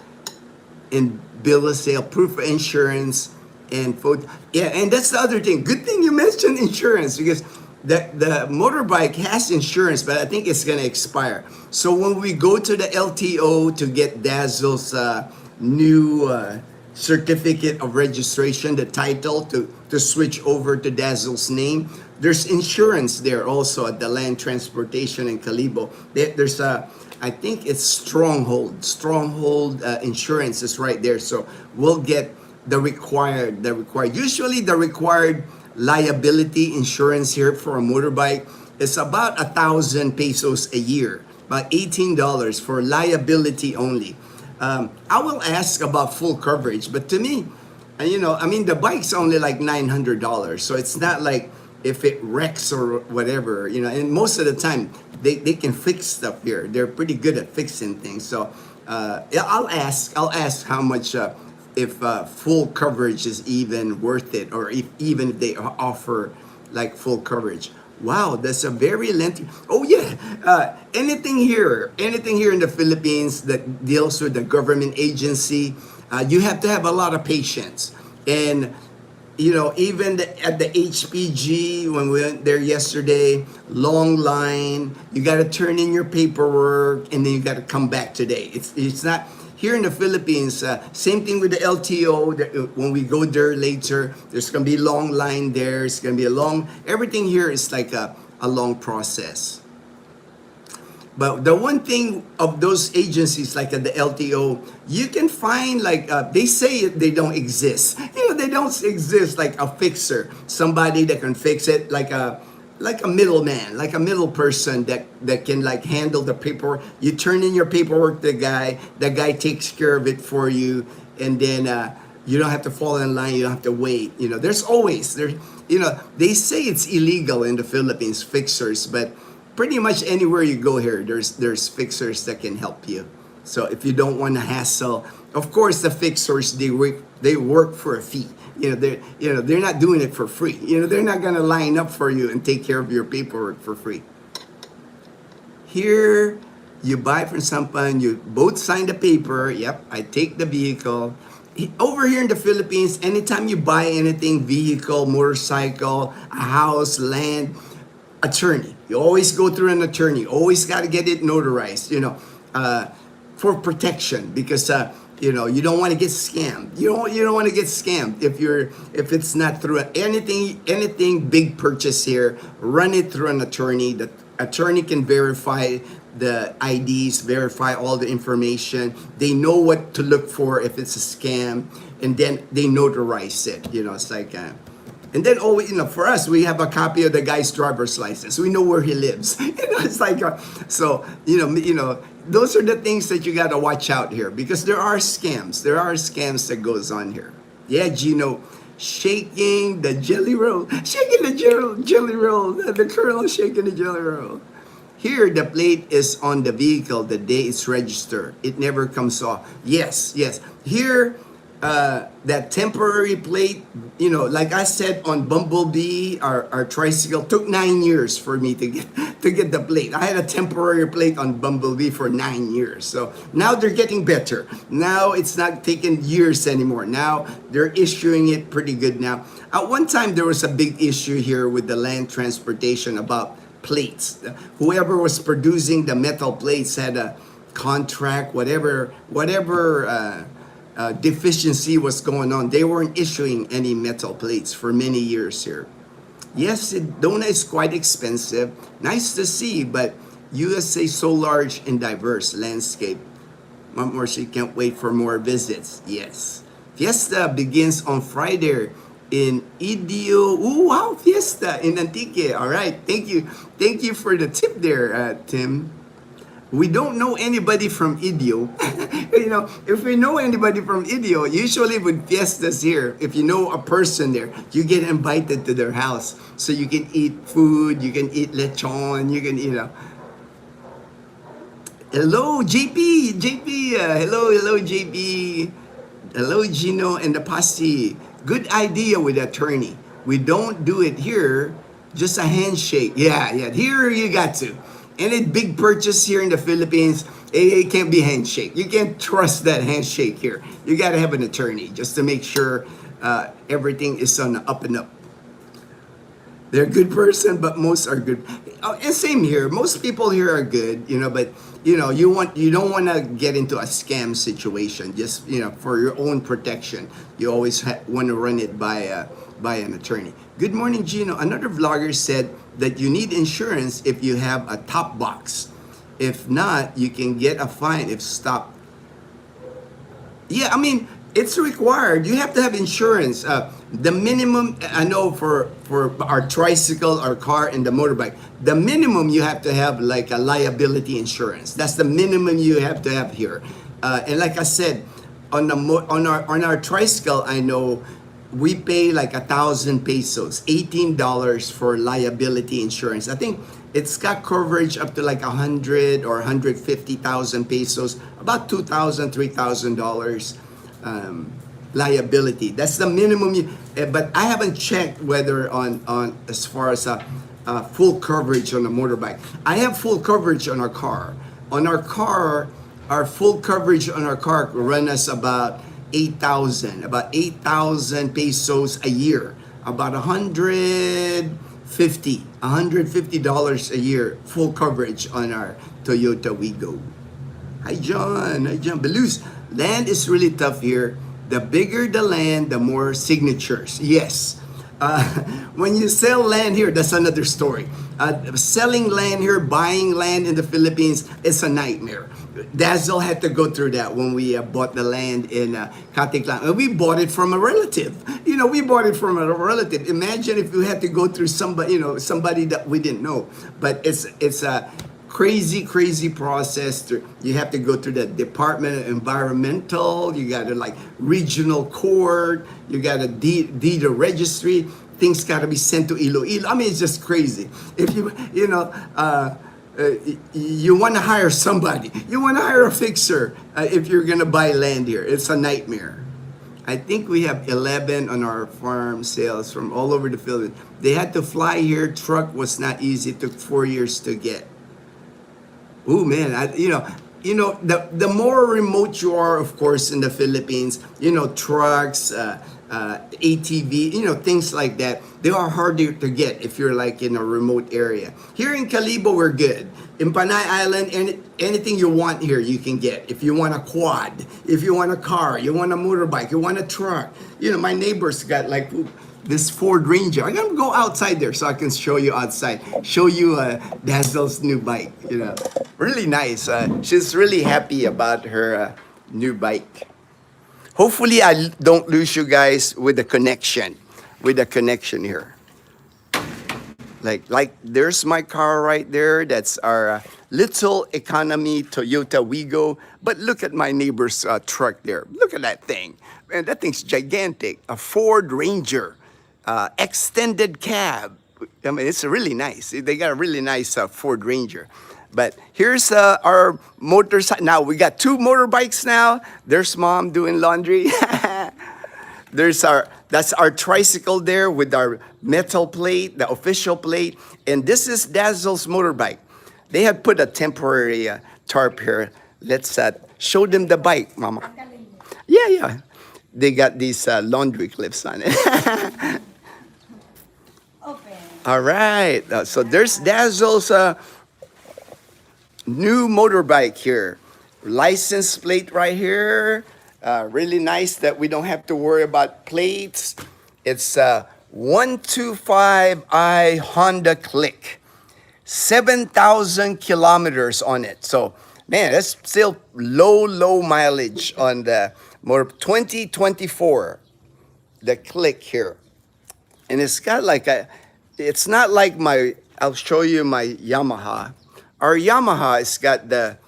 and bill of sale, proof of insurance, and photo. Yeah, and that's the other thing. Good thing you mentioned insurance, because the motorbike has insurance, but I think it's gonna expire. So when we go to the LTO to get Dazzle's new certificate of registration, the title to switch over to Dazzle's name, there's insurance there also at the land transportation in Calibo. There's I think it's Stronghold insurance is right there. So we'll get the required, usually the required liability insurance here for a motorbike is about 1,000 pesos a year, about $18 for liability only. I will ask about full coverage, but to me, the bike's only like $900, so it's not like if it wrecks or whatever, and most of the time they can fix stuff here. They're pretty good at fixing things. So yeah, I'll ask how much if full coverage is even worth it, or even if they offer like full coverage. Wow, that's a very lengthy. Oh yeah, anything here in the Philippines that deals with the government agency, you have to have a lot of patience. And even at the HPG, when we went there yesterday, long line. You got to turn in your paperwork, and then you got to come back today. It's not. Here in the Philippines, same thing with the LTO. When we go there later, there's going to be a long line there. It's going to be everything here is like a long process. But the one thing of those agencies, like at the LTO, you can find they say they don't exist. They don't exist like a fixer, somebody that can fix it, like a middleman, like a middle person that can handle the paperwork. You turn in your paperwork to the guy takes care of it for you, and then you don't have to fall in line, you don't have to wait. They say it's illegal in the Philippines, fixers, but pretty much anywhere you go here, there's fixers that can help you. So if you don't want to hassle, of course the fixers, they work for a fee. They're not doing it for free. They're not gonna line up for you and take care of your paperwork for free. Here, you buy from someone, you both sign the paper. Yep, I take the vehicle. Over here in the Philippines, anytime you buy anything, vehicle, motorcycle, a house, land, attorney. You always go through an attorney. Always got to get it notarized, for protection, because you don't want to get scammed. You don't want to get scammed if it's not through anything big purchase here. Run it through an attorney. The attorney can verify the IDs, verify all the information. They know what to look for if it's a scam, and then they notarize it. It's like. And then, for us, we have a copy of the guy's driver's license. We know where he lives. It's like, those are the things that you got to watch out here, because there are scams. There are scams that goes on here. Yeah, Gino, shaking the jelly roll. Shaking the jelly roll. The colonel shaking the jelly roll. Here, the plate is on the vehicle the day it's registered. It never comes off. Yes. Here, that temporary plate, like I said, on Bumblebee, our tricycle, took 9 years for me to get the plate. I had a temporary plate on Bumblebee for 9 years. So now they're getting better. Now it's not taking years anymore. Now they're issuing it pretty good now. At one time, there was a big issue here with the land transportation about plates. Whoever was producing the metal plates had a contract, whatever deficiency was going on. They weren't issuing any metal plates for many years here. Yes, donut is quite expensive. Nice to see, but USA so large and diverse landscape. Mom Mercy can't wait for more visits. Yes. Fiesta begins on Friday in Idio. Ooh, wow, Fiesta in Antique. All right. Thank you for the tip there, Tim. We don't know anybody from Idio. If we know anybody from Idio, usually with fiestas here, if you know a person there, you get invited to their house. So you can eat food, you can eat lechon, you can, Hello, JP. Hello, JP. Hello, Gino and the posse. Good idea with attorney. We don't do it here, just a handshake. Yeah. Here you got to. Any big purchase here in the Philippines, it can't be handshake. You can't trust that handshake here. You got to have an attorney just to make sure everything is on the up and up. They're a good person, but most are good. And same here. Most people here are good, but you don't want to get into a scam situation. Just for your own protection, you always want to run it by an attorney. Good morning, Gino. Another vlogger said that you need insurance if you have a top box. If not, you can get a fine if stopped. Yeah, it's required. You have to have insurance. The minimum, I know for our tricycle, our car, and the motorbike, the minimum you have to have like a liability insurance. That's the minimum you have to have here. And like I said, on our tricycle, I know we pay like 1,000 pesos, $18 for liability insurance. I think it's got coverage up to like 100 or 150,000 pesos, about $2,000, $3,000 liability. That's the minimum. But I haven't checked whether on as far as full coverage on a motorbike. I have full coverage on our car. On our car, our full coverage on our car run us about 8,000 pesos a year, about $150 a year full coverage on our Toyota Wigo. Hi John. Belus, land is really tough here. The bigger the land, the more signatures. Yes. When you sell land here, that's another story. Selling land here, buying land in the Philippines, it's a nightmare. Dazzle had to go through that when we bought the land in Katiklan. And we bought it from a relative. Imagine if we had to go through somebody that we didn't know. But it's a crazy process. You have to go through the Department of Environmental. You got to regional court. You got to deed a registry. Things got to be sent to Iloilo. It's just crazy. If You want to hire somebody. You want to hire a fixer if you're going to buy land here. It's a nightmare. I think we have 11 on our farm sales from all over the Philippines. They had to fly here. Truck was not easy. It took 4 years to get. Oh man, the more remote you are, of course, in the Philippines, trucks, ATV, things like that, they are harder to get if you're like in a remote area. Here in Calibo, we're good. In Panay Island, anything you want here, you can get. If you want a quad, if you want a car, you want a motorbike, you want a truck. My neighbors got like this Ford Ranger. I'm gonna go outside there so I can show you outside. Show you Dazzle's new bike. Really nice. She's really happy about her new bike. Hopefully, I don't lose you guys with the connection. Here. Like there's my car right there. That's our little economy Toyota Wigo. But look at my neighbor's truck there. Look at that thing. Man, that thing's gigantic. A Ford Ranger. Extended cab. I mean, it's really nice. They got a really nice Ford Ranger. But here's our motorcycle. Now we got 2 motorbikes now. There's mom doing laundry. That's our tricycle there with our metal plate, the official plate. And this is Dazzle's motorbike. They have put a temporary tarp here. Let's show them the bike, mama. Yeah. They got these laundry clips on it. All right. So there's Dazzle's new motorbike here. License plate right here. Really nice that we don't have to worry about plates. It's 125i Honda Click. 7,000 kilometers on it. So, man, that's still low mileage on the motor. 2024, the Click here. And it's got like it's not like I'll show you my Yamaha. Our Yamaha has got the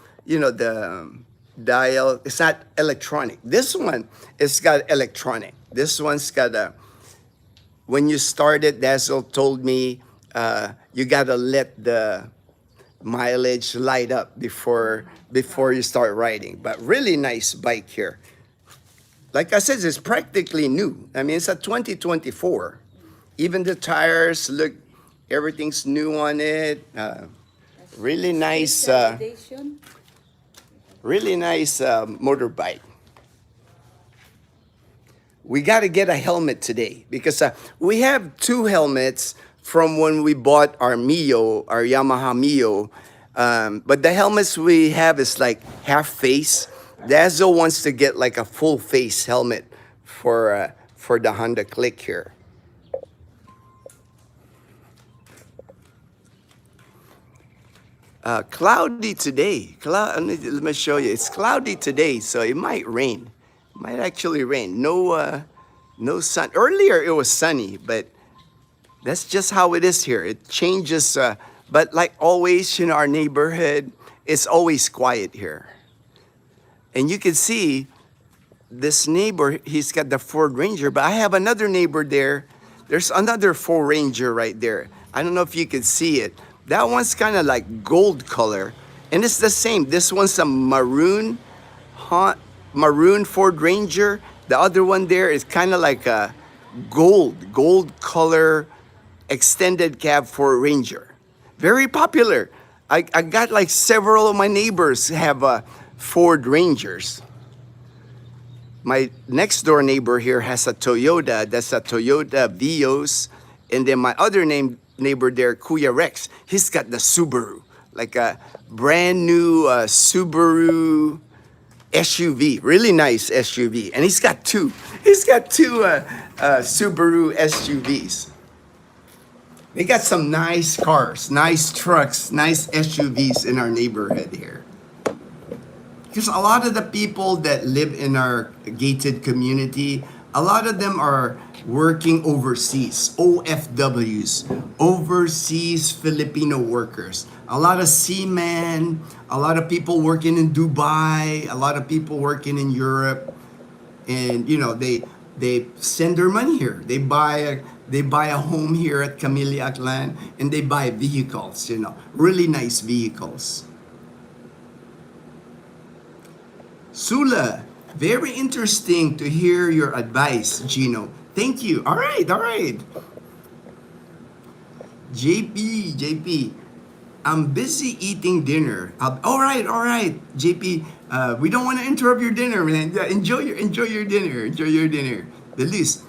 dial. It's not electronic. This one, it's got electronic. This one's got when you start it, Dazzle told me you gotta let the mileage light up before you start riding. But really nice bike here. Like I said, it's practically new. I mean, it's a 2024. Even the tires, look, everything's new on it. Really nice motorbike. We got to get a helmet today because we have 2 helmets from when we bought our Yamaha Mio. But the helmets we have is like half face. Dazzle wants to get like a full face helmet for the Honda Click here. Cloudy today. Let me show you. It's cloudy today, so it might rain. It might actually rain. No sun. Earlier it was sunny, but that's just how it is here. It changes. But like always in our neighborhood, it's always quiet here. And you can see this neighbor, he's got the Ford Ranger, but I have another neighbor there. There's another Ford Ranger right there. I don't know if you can see it. That one's kind of like gold color. And it's the same. This one's a maroon Ford Ranger. The other one there is kind of like a gold color extended cab Ford Ranger. Very popular. I got like several of my neighbors have Ford Rangers. My next door neighbor here has a Toyota. That's a Toyota Vios. And then my other neighbor there, Kuya Rex, he's got the Subaru, like a brand new Subaru SUV, really nice SUV. And he's got two Subaru SUVs. They got some nice cars, nice trucks, nice SUVs in our neighborhood here. Because a lot of the people that live in our gated community, a lot of them are working overseas, OFWs, overseas Filipino workers. A lot of seamen, a lot of people working in Dubai, a lot of people working in Europe. And, they send their money here. They buy They buy a home here at Camellia Aklan, and they buy vehicles, really nice vehicles. Sula, very interesting to hear your advice, Gino. Thank you. All right, all right. JP, I'm busy eating dinner. All right, JP. We don't want to interrupt your dinner, man. Yeah, enjoy your dinner. Enjoy your dinner. Belize,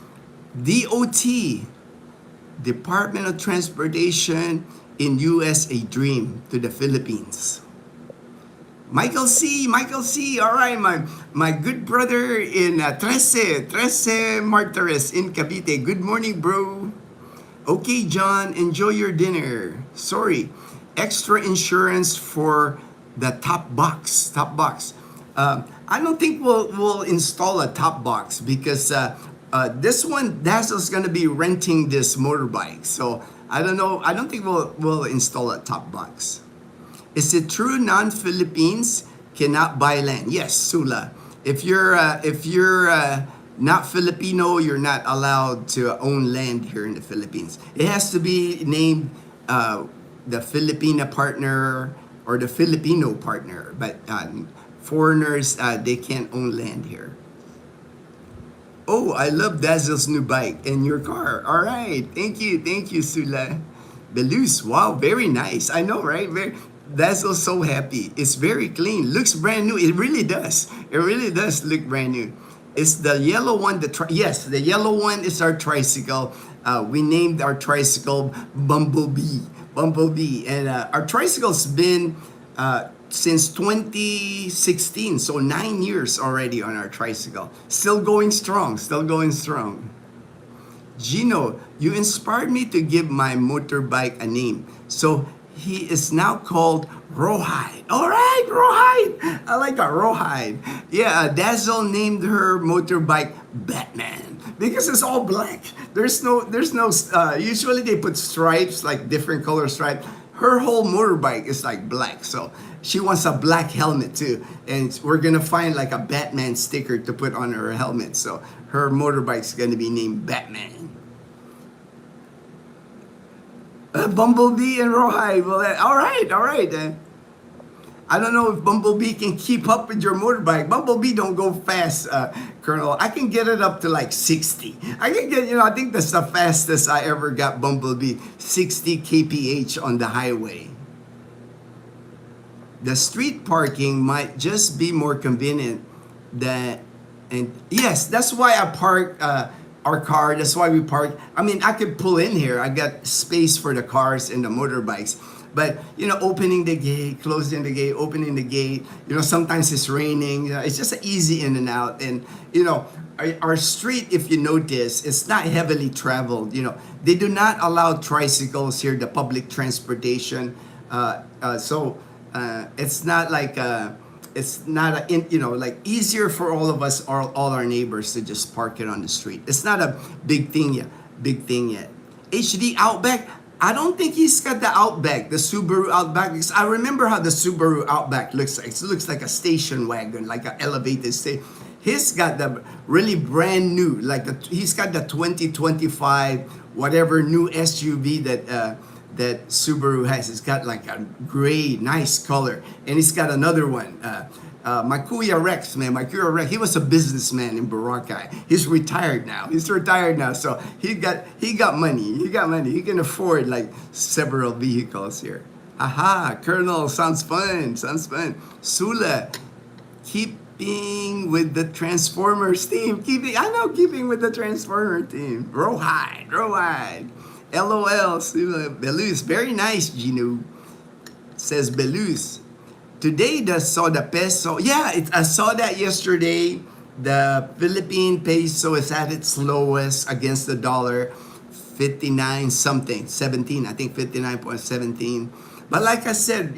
DOT, Department of Transportation in US, a dream to the Philippines. Michael C. All right, my good brother in Trece Martires in Cavite. Good morning, bro. Okay, John, enjoy your dinner. Sorry, extra insurance for the top box. I don't think we'll install a top box because this one, Dazzle's gonna be renting this motorbike. So I don't know. I don't think we'll install a top box. Is it true non-Philippines cannot buy land? Yes, Sula. If you're not Filipino, you're not allowed to own land here in the Philippines. It has to be named the Filipina partner or the Filipino partner. But foreigners, they can't own land here. Oh, I love Dazzle's new bike and your car. All right, thank you, Sula. Belus, wow, very nice. I know, right? Dazzle's so happy. It's very clean. Looks brand new. It really does. It really does look brand new. Is the yellow one yes, the yellow one is our tricycle. We named our tricycle Bumblebee. And our tricycle's been since 2016, so 9 years already on our tricycle. Still going strong. Gino, you inspired me to give my motorbike a name. So he is now called Rawhide. All right, Rawhide. I like that, Rawhide. Yeah, Dazzle named her motorbike Batman because it's all black. There's no. Usually they put stripes, like different color stripes. Her whole motorbike is like black, so she wants a black helmet too. And we're gonna find like a Batman sticker to put on her helmet. So her motorbike's gonna be named Batman. Bumblebee and Rawhide. Well, all right. I don't know if Bumblebee can keep up with your motorbike. Bumblebee don't go fast, Colonel. I can get it up to like 60. I think that's the fastest I ever got Bumblebee, 60 kph on the highway. The street parking might just be more convenient and yes, that's why I park our car. That's why we park. I mean, I could pull in here. I got space for the cars and the motorbikes. But, opening the gate, closing the gate, opening the gate, sometimes it's raining. It's just an easy in and out. And, our street, if you notice, it's not heavily traveled. They do not allow tricycles here, the public transportation. So it's not like... it's not like easier for all of us or all our neighbors to just park it on the street. It's not a big thing yet. HD Outback. I don't think he's got the Outback, the Subaru Outback, because I remember how the Subaru Outback looks like. It looks like a station wagon, like an elevated station. He's got the really brand new, he's got the 2025 whatever new SUV that Subaru has. It's got like a gray, nice color. And he's got another one. My Kuya Rex, he was a businessman in Boracay. He's retired now. So he got money. He can afford like several vehicles here. Aha, Colonel, sounds fun. Sula, keeping with the Transformers team. Keeping with the Transformer team. Rawhide. LOL, Belus. Very nice, Gino. Says Belus. Today, saw the peso. Yeah, I saw that yesterday. The Philippine peso is at its lowest against the dollar. 59 something. 17. I think 59.17. But like I said,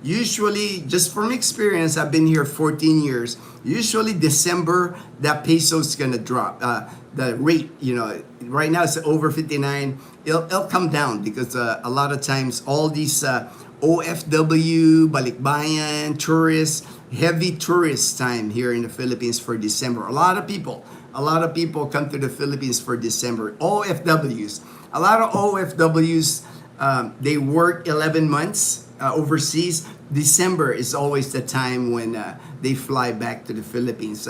usually, just from experience, I've been here 14 years. Usually December, that peso's gonna drop. The rate, right now it's over 59. It'll come down because a lot of times all these OFW, balikbayan, tourists, heavy tourist time here in the Philippines for December. A lot of people A lot of people come to the Philippines for December. OFWs. A lot of OFWs, they work 11 months overseas. December is always the time when they fly back to the Philippines.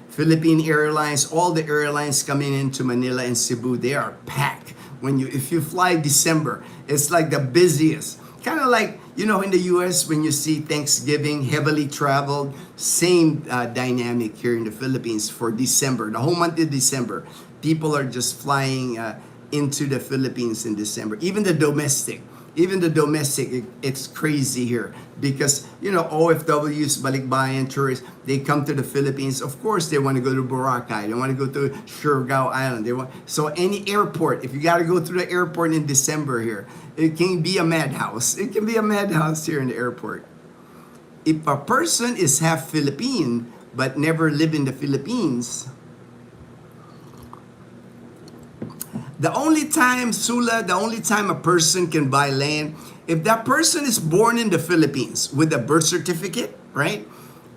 Philippine Airlines, all the airlines coming into Manila and Cebu, they are packed. If you fly December, it's like the busiest. Kind of like, in the US, when you see Thanksgiving heavily traveled, same dynamic here in the Philippines for December. The whole month of December, people are just flying into the Philippines in December. Even the domestic, it's crazy here because, OFWs, balikbayan tourists, they come to the Philippines. Of course, they want to go to Boracay. They want to go to Siargao Island. So any airport, if you got to go through the airport in December here, it can be a madhouse. It can be a madhouse here in the airport. If a person is half Philippine but never lived in the Philippines, the only time a person can buy land, if that person is born in the Philippines with a birth certificate, right?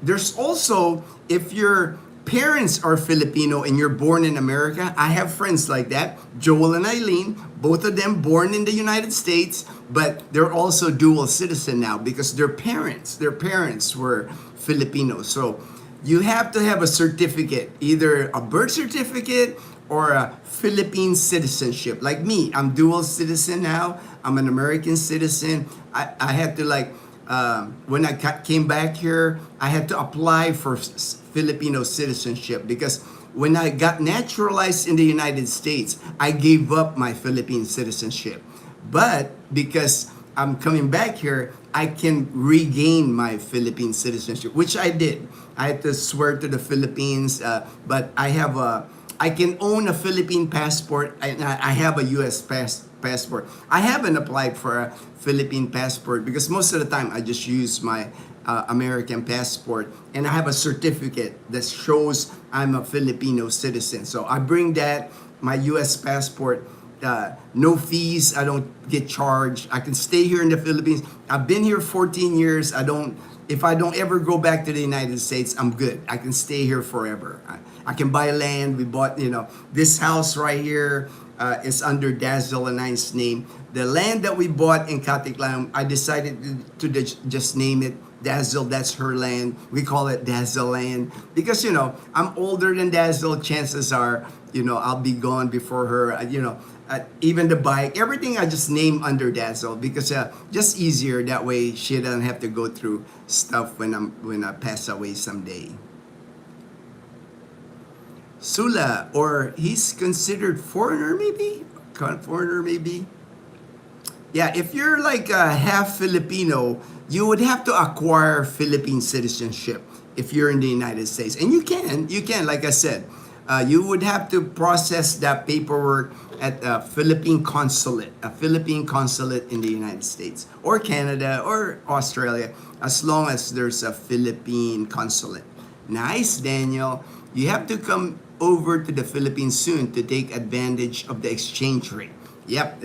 There's also, if your parents are Filipino and you're born in America, I have friends like that, Joel and Eileen, both of them born in the United States, but they're also dual citizen now because their parents were Filipinos. So you have to have a certificate, either a birth certificate or a Philippine citizenship. Like me, I'm dual citizen now. I'm an American citizen. I had to when I came back here, I had to apply for Filipino citizenship because when I got naturalized in the United States, I gave up my Philippine citizenship. But because I'm coming back here, I can regain my Philippine citizenship, which I did. I had to swear to the Philippines, but I can own a Philippine passport, and I have a U.S. passport. I haven't applied for a Philippine passport because most of the time I just use my American passport, and I have a certificate that shows I'm a Filipino citizen. So I bring that, my U.S. passport, no fees, I don't get charged. I can stay here in the Philippines. I've been here 14 years. If I don't ever go back to the United States, I'm good. I can stay here forever. I can buy land. We bought, this house right here is under Dazzle and I's name. The land that we bought in Katiklan, I decided to just name it Dazzle. That's her land. We call it Dazzle land because, I'm older than Dazzle. Chances are, I'll be gone before her, even the bike, everything I just name under Dazzle because just easier. That way she doesn't have to go through stuff when I pass away someday. Sula, or he's considered foreigner maybe? Foreigner maybe? Yeah, if you're like half Filipino, you would have to acquire Philippine citizenship if you're in the United States. And you can, like I said, you would have to process that paperwork at a Philippine consulate in the United States or Canada or Australia, as long as there's a Philippine consulate. Nice, Daniel. You have to come over to the Philippines soon to take advantage of the exchange rate. Yep.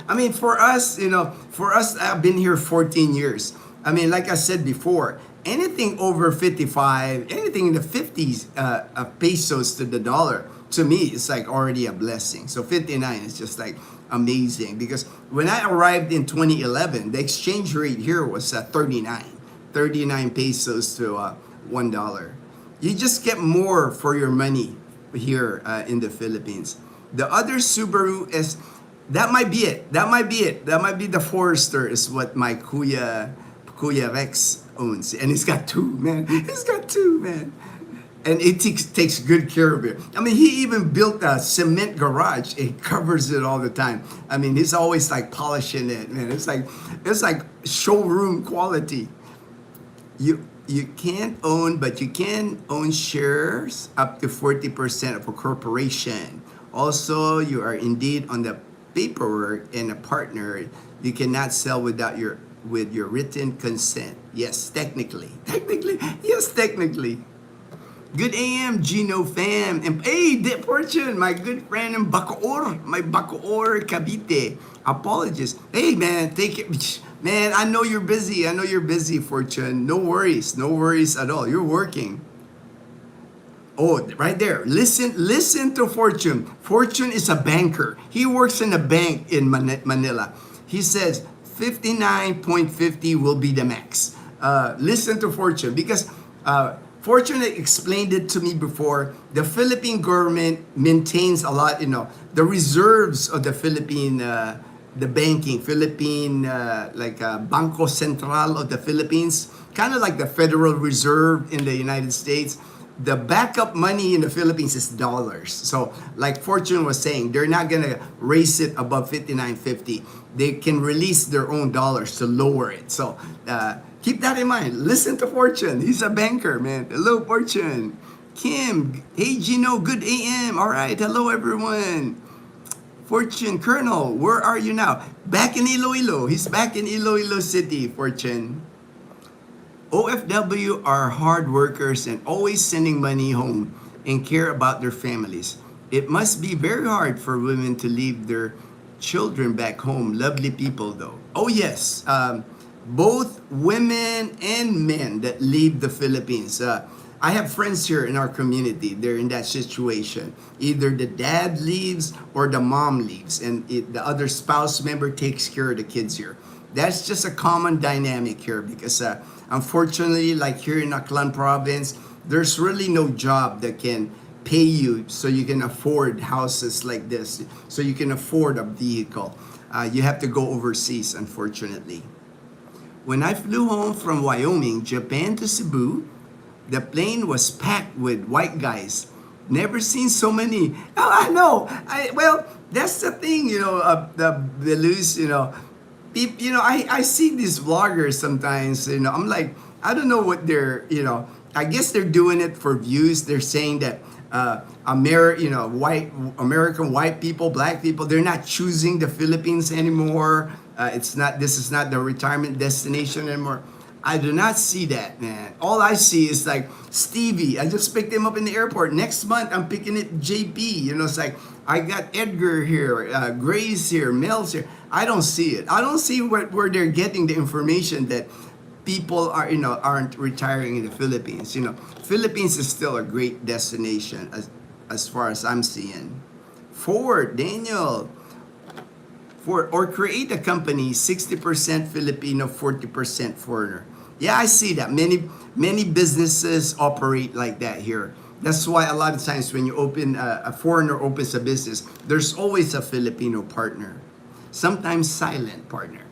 I mean, for us, I've been here 14 years. I mean, like I said before, anything over 55, anything in the 50s pesos to the dollar, to me, it's like already a blessing. So 59 is just like amazing because when I arrived in 2011, the exchange rate here was 39 pesos to $1. You just get more for your money here in the Philippines. The other Subaru is, that might be it. That might be the Forester is what my Kuya Rex owns. And he's got two, man. And it takes good care of it. I mean, he even built a cement garage. It covers it all the time. I mean, he's always like polishing it, man. It's like showroom quality. You can't own, but you can own shares up to 40% of a corporation. Also, you are indeed on the paperwork and a partner. You cannot sell with your written consent. Yes, technically. Yes, technically. Good AM, Gino fam. And hey, Fortune, my good friend in Bacoor, my Bacoor Cavite. Apologies. Hey, man, take it. Man, I know you're busy, Fortune. No worries at all. You're working. Oh, right there. Listen to Fortune. Fortune is a banker. He works in a bank in Manila. He says 59.50 will be the max. Listen to Fortune because Fortune explained it to me before. The Philippine government maintains a lot, the reserves of the Philippine, the banking, Philippine, Banco Central of the Philippines, kind of like the Federal Reserve in the United States. The backup money in the Philippines is dollars. So, like Fortune was saying, they're not gonna raise it above 59.50. They can release their own dollars to lower it. So, keep that in mind. Listen to Fortune. He's a banker, man. Hello, Fortune. Kim, hey Gino, good AM. All right, hello everyone. Fortune, Colonel, where are you now? Back in Iloilo. He's back in Iloilo City, Fortune. OFW are hard workers and always sending money home and care about their families. It must be very hard for women to leave their children back home. Lovely people, though. Oh, yes. Both women and men that leave the Philippines. I have friends here in our community. They're in that situation. Either the dad leaves or the mom leaves, and the other spouse member takes care of the kids here. That's just a common dynamic here because unfortunately, like here in Aklan province, there's really no job that can pay you so you can afford houses like this, so you can afford a vehicle. You have to go overseas, unfortunately. When I flew home from Wyoming, Japan to Cebu, the plane was packed with white guys. Never seen so many. Oh, I know. Well, that's the thing, the loose, I see these vloggers sometimes, I'm like, I don't know what they're, I guess they're doing it for views. They're saying that American white people, black people, they're not choosing the Philippines anymore. This is not the retirement destination anymore. I do not see that, man. All I see is like Stevie. I just picked him up in the airport. Next month, I'm picking it JP. It's like I got Edgar here, Grace here, Mel's here. I don't see it. I don't see where they're getting the information that people aren't retiring in the Philippines. Philippines is still a great destination as far as I'm seeing. Forward, Daniel. Or create a company 60% Filipino, 40% foreigner. Yeah, I see that. Many businesses operate like that here. That's why a lot of times when you open a foreigner opens a business, there's always a Filipino partner. Sometimes silent partner.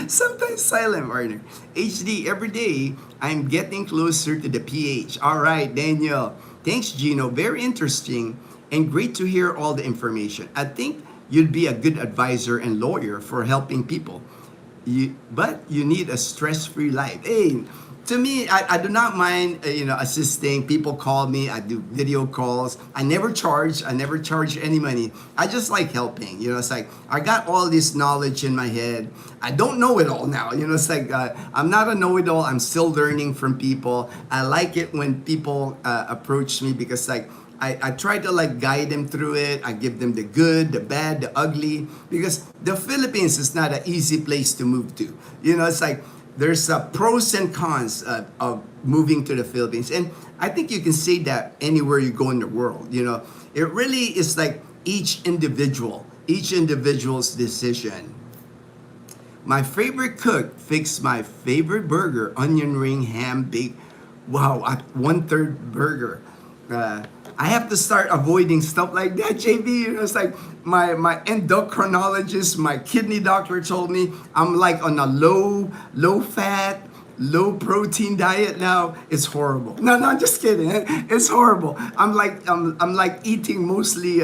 Sometimes silent partner. HD, every day, I'm getting closer to the PH. All right, Daniel. Thanks, Gino. Very interesting and great to hear all the information. I think you'd be a good advisor and lawyer for helping people. But you need a stress-free life. Hey, to me, I do not mind, assisting. People call me. I do video calls. I never charge any money. I just like helping. It's like I got all this knowledge in my head. I don't know it all now. It's like I'm not a know-it-all. I'm still learning from people. I like it when people approach me because I try to guide them through it. I give them the good, the bad, the ugly, because the Philippines is not an easy place to move to. It's like there's pros and cons of moving to the Philippines. And I think you can say that anywhere you go in the world. It really is like each individual's decision. My favorite cook fixed my favorite burger, onion ring, ham, bake. Wow, 1/3 burger. I have to start avoiding stuff like that, JB. It's like my endocrinologist, my kidney doctor told me I'm like on a low fat, low protein diet now. It's horrible. No, I'm just kidding. It's horrible. I'm like eating mostly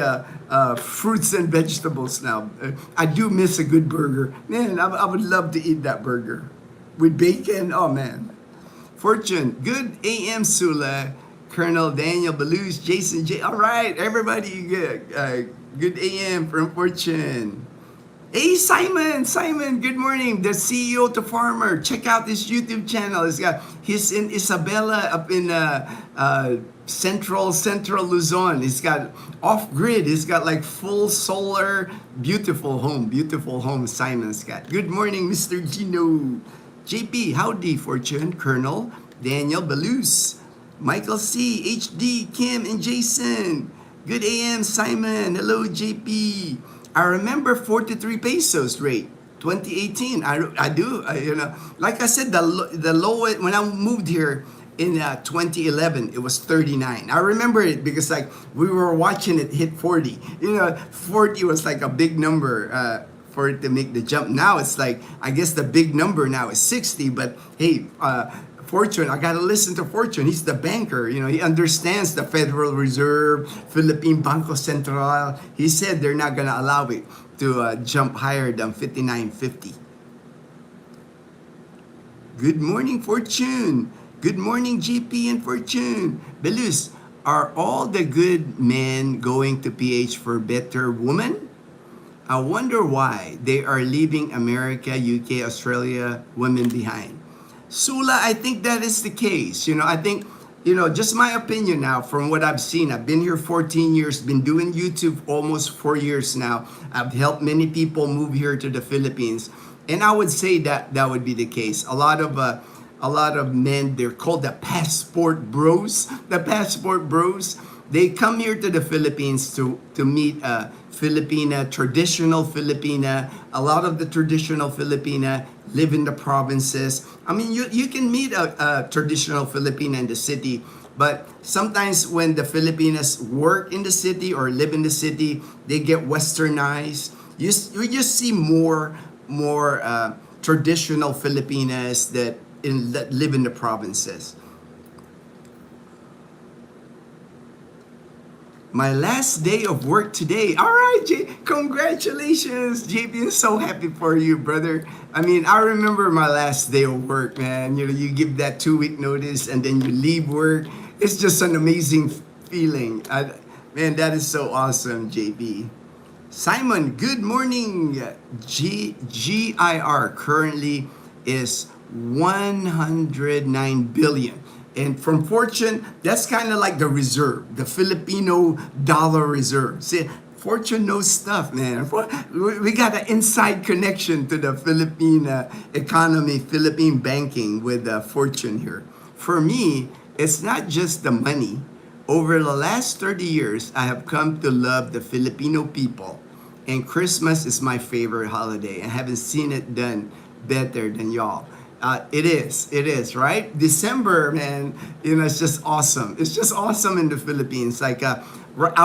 fruits and vegetables now. I do miss a good burger. Man, I would love to eat that burger with bacon. Oh man. Fortune, good AM, Sula. Colonel Daniel Belush, Jason J. All right, everybody, good AM from Fortune. Hey, Simon, good morning. The CEO to Farmer. Check out this YouTube channel. He's in Isabela up in central Luzon. He's got off-grid. He's got full solar, beautiful home, Simon's got. Good morning, Mr. Gino. JP, howdy, Fortune, Colonel Daniel Belush. Michael C, HD, Kim, and Jason. Good AM, Simon. Hello, JP. I remember 43 pesos rate. 2018. I do. Like I said, the lowest when I moved here in 2011, it was 39. I remember it because like we were watching it hit 40. 40 was like a big number for it to make the jump. Now it's like, I guess the big number now is 60. But hey, Fortune, I gotta listen to Fortune. He's the banker. He understands the Federal Reserve, Philippine Banco Central. He said they're not gonna allow it to jump higher than 59.50. Good morning, Fortune. Good morning, GP and Fortune. Belus, are all the good men going to PH for better women? I wonder why they are leaving America, UK, Australia women behind. Sula, I think that is the case. I think, just my opinion now from what I've seen. I've been here 14 years, been doing YouTube almost 4 years now. I've helped many people move here to the Philippines. And I would say that that would be the case. A lot of men, they're called the passport bros. The passport bros, they come here to the Philippines to meet Filipina, traditional Filipina. A lot of the traditional Filipina live in the provinces. I mean, you can meet a traditional Filipina in the city, but sometimes when the Filipinas work in the city or live in the city, they get westernized. You just see more traditional Filipinas that live in the provinces. My last day of work today. All right, congratulations, JP. I'm so happy for you, brother. I mean, I remember my last day of work, man. You give that 2-week notice and then you leave work. It's just an amazing feeling. Man, that is so awesome, JP. Simon, good morning. GIR currently is 109 billion. And from Fortune, that's kind of like the reserve, the Filipino dollar reserve. See, Fortune knows stuff, man. We got an inside connection to the Philippine economy, Philippine banking with Fortune here. For me, it's not just the money. Over the last 30 years, I have come to love the Filipino people. And Christmas is my favorite holiday. I haven't seen it done better than y'all. It is, right? December, man, it's just awesome. It's just awesome in the Philippines. Like, I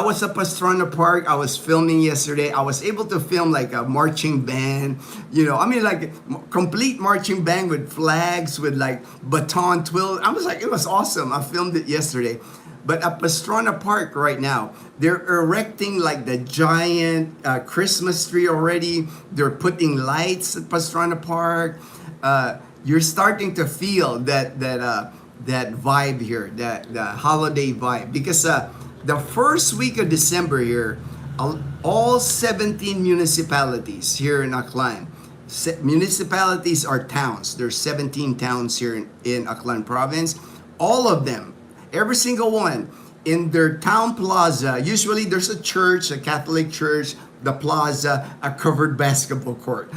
was at Pastrana Park. I was filming yesterday. I was able to film like a marching band, like complete marching band with flags, with like baton twirl. It was awesome. I filmed it yesterday. But at Pastrana Park right now, they're erecting like the giant Christmas tree already. They're putting lights at Pastrana Park. You're starting to feel that vibe here, that the holiday vibe, because the first week of December here, all 17 municipalities here in Aklan. Municipalities are towns. There's 17 towns here in Aklan province. All of them, every single one, in their town plaza. Usually there's a church, a Catholic church, the plaza, a covered basketball court.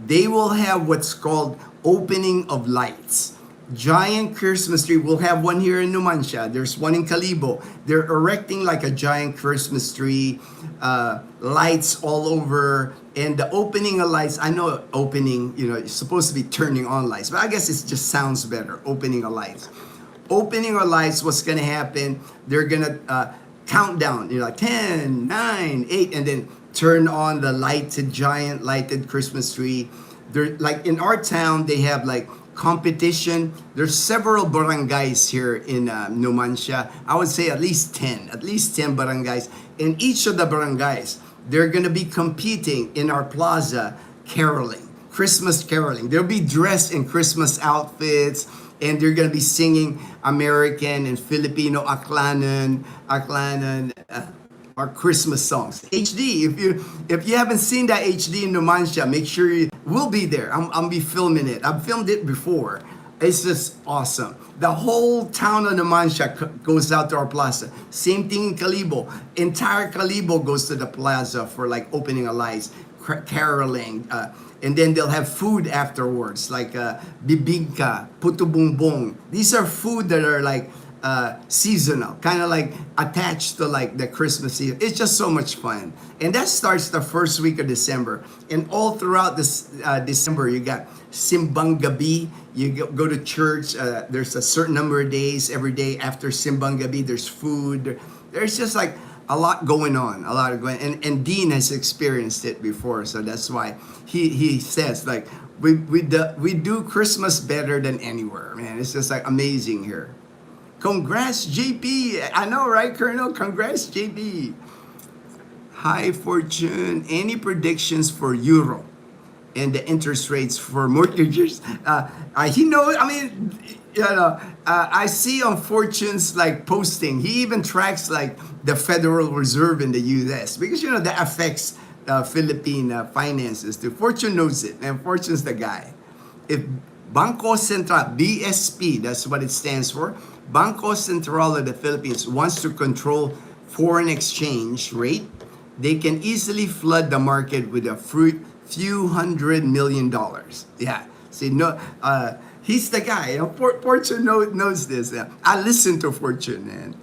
They will have what's called opening of lights. Giant Christmas tree. We'll have one here in Numancia. There's one in Calibo. They're erecting like a giant Christmas tree, lights all over, and the opening of lights. I know opening, it's supposed to be turning on lights, but I guess it just sounds better. Opening of lights. Opening of lights. What's gonna happen? They're gonna count down. 10, 9, 8, and then turn on the giant lighted Christmas tree. They're like in our town, they have like competition. There's several barangays here in Numancia. I would say at least 10 barangays. In each of the barangays, they're gonna be competing in our plaza caroling, Christmas caroling. They'll be dressed in Christmas outfits, and they're gonna be singing American and Filipino Aklanan, our Christmas songs. HD, if you haven't seen that HD in Numancia, make sure we'll be there. I'll be filming it. I've filmed it before. It's just awesome. The whole town of Numancia goes out to our plaza. Same thing in Calibo. Entire Calibo goes to the plaza for like opening of lights, caroling, and then they'll have food afterwards, like bibingka, puto bumbong. These are food that are like seasonal, kind of like attached to like the Christmas season. It's just so much fun, and that starts the first week of December, and all throughout this December, you got Simbang Gabi. You go to church. There's a certain number of days. Every day after Simbang Gabi, there's food. There's just like a lot going on, and Dean has experienced it before, so that's why he says like we do Christmas better than anywhere, man. It's just like amazing here. Congrats, JP. I know, right, Colonel? Congrats, JP. Hi, Fortune. Any predictions for Euro and the interest rates for mortgages? He knows. I mean, I see on Fortune's like posting. He even tracks like the Federal Reserve in the U.S. because that affects Philippine finances too. Fortune knows it, and Fortune's the guy. If Banco Central, BSP, that's what it stands for. Banco Central of the Philippines wants to control foreign exchange rate. They can easily flood the market with a few $100 million. Yeah, see, he's the guy. Fortune knows this. I listen to Fortune, man.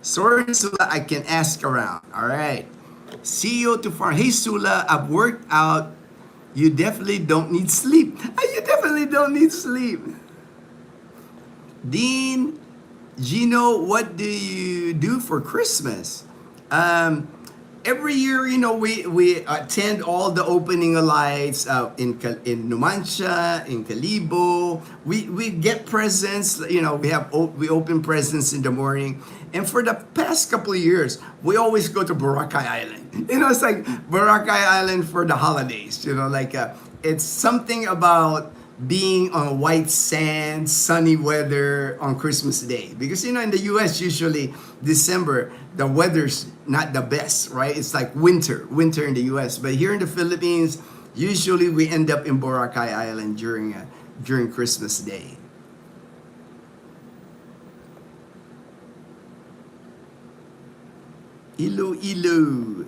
Sorry, Sula, I can ask around. All right. CEO to farm. Hey, Sula, I've worked out. You definitely don't need sleep. You definitely don't need sleep. Dean, Gino, what do you do for Christmas? Every year, we attend all the opening of lights in Numancia, in Calibo. We get presents. We open presents in the morning. And for the past couple of years, we always go to Boracay Island. It's like Boracay Island for the holidays. It's something about being on white sand, sunny weather on Christmas Day. Because, in the U.S., usually December, the weather's not the best, right? It's like winter in the U.S. But here in the Philippines, usually we end up in Boracay Island during Christmas Day. Ilu.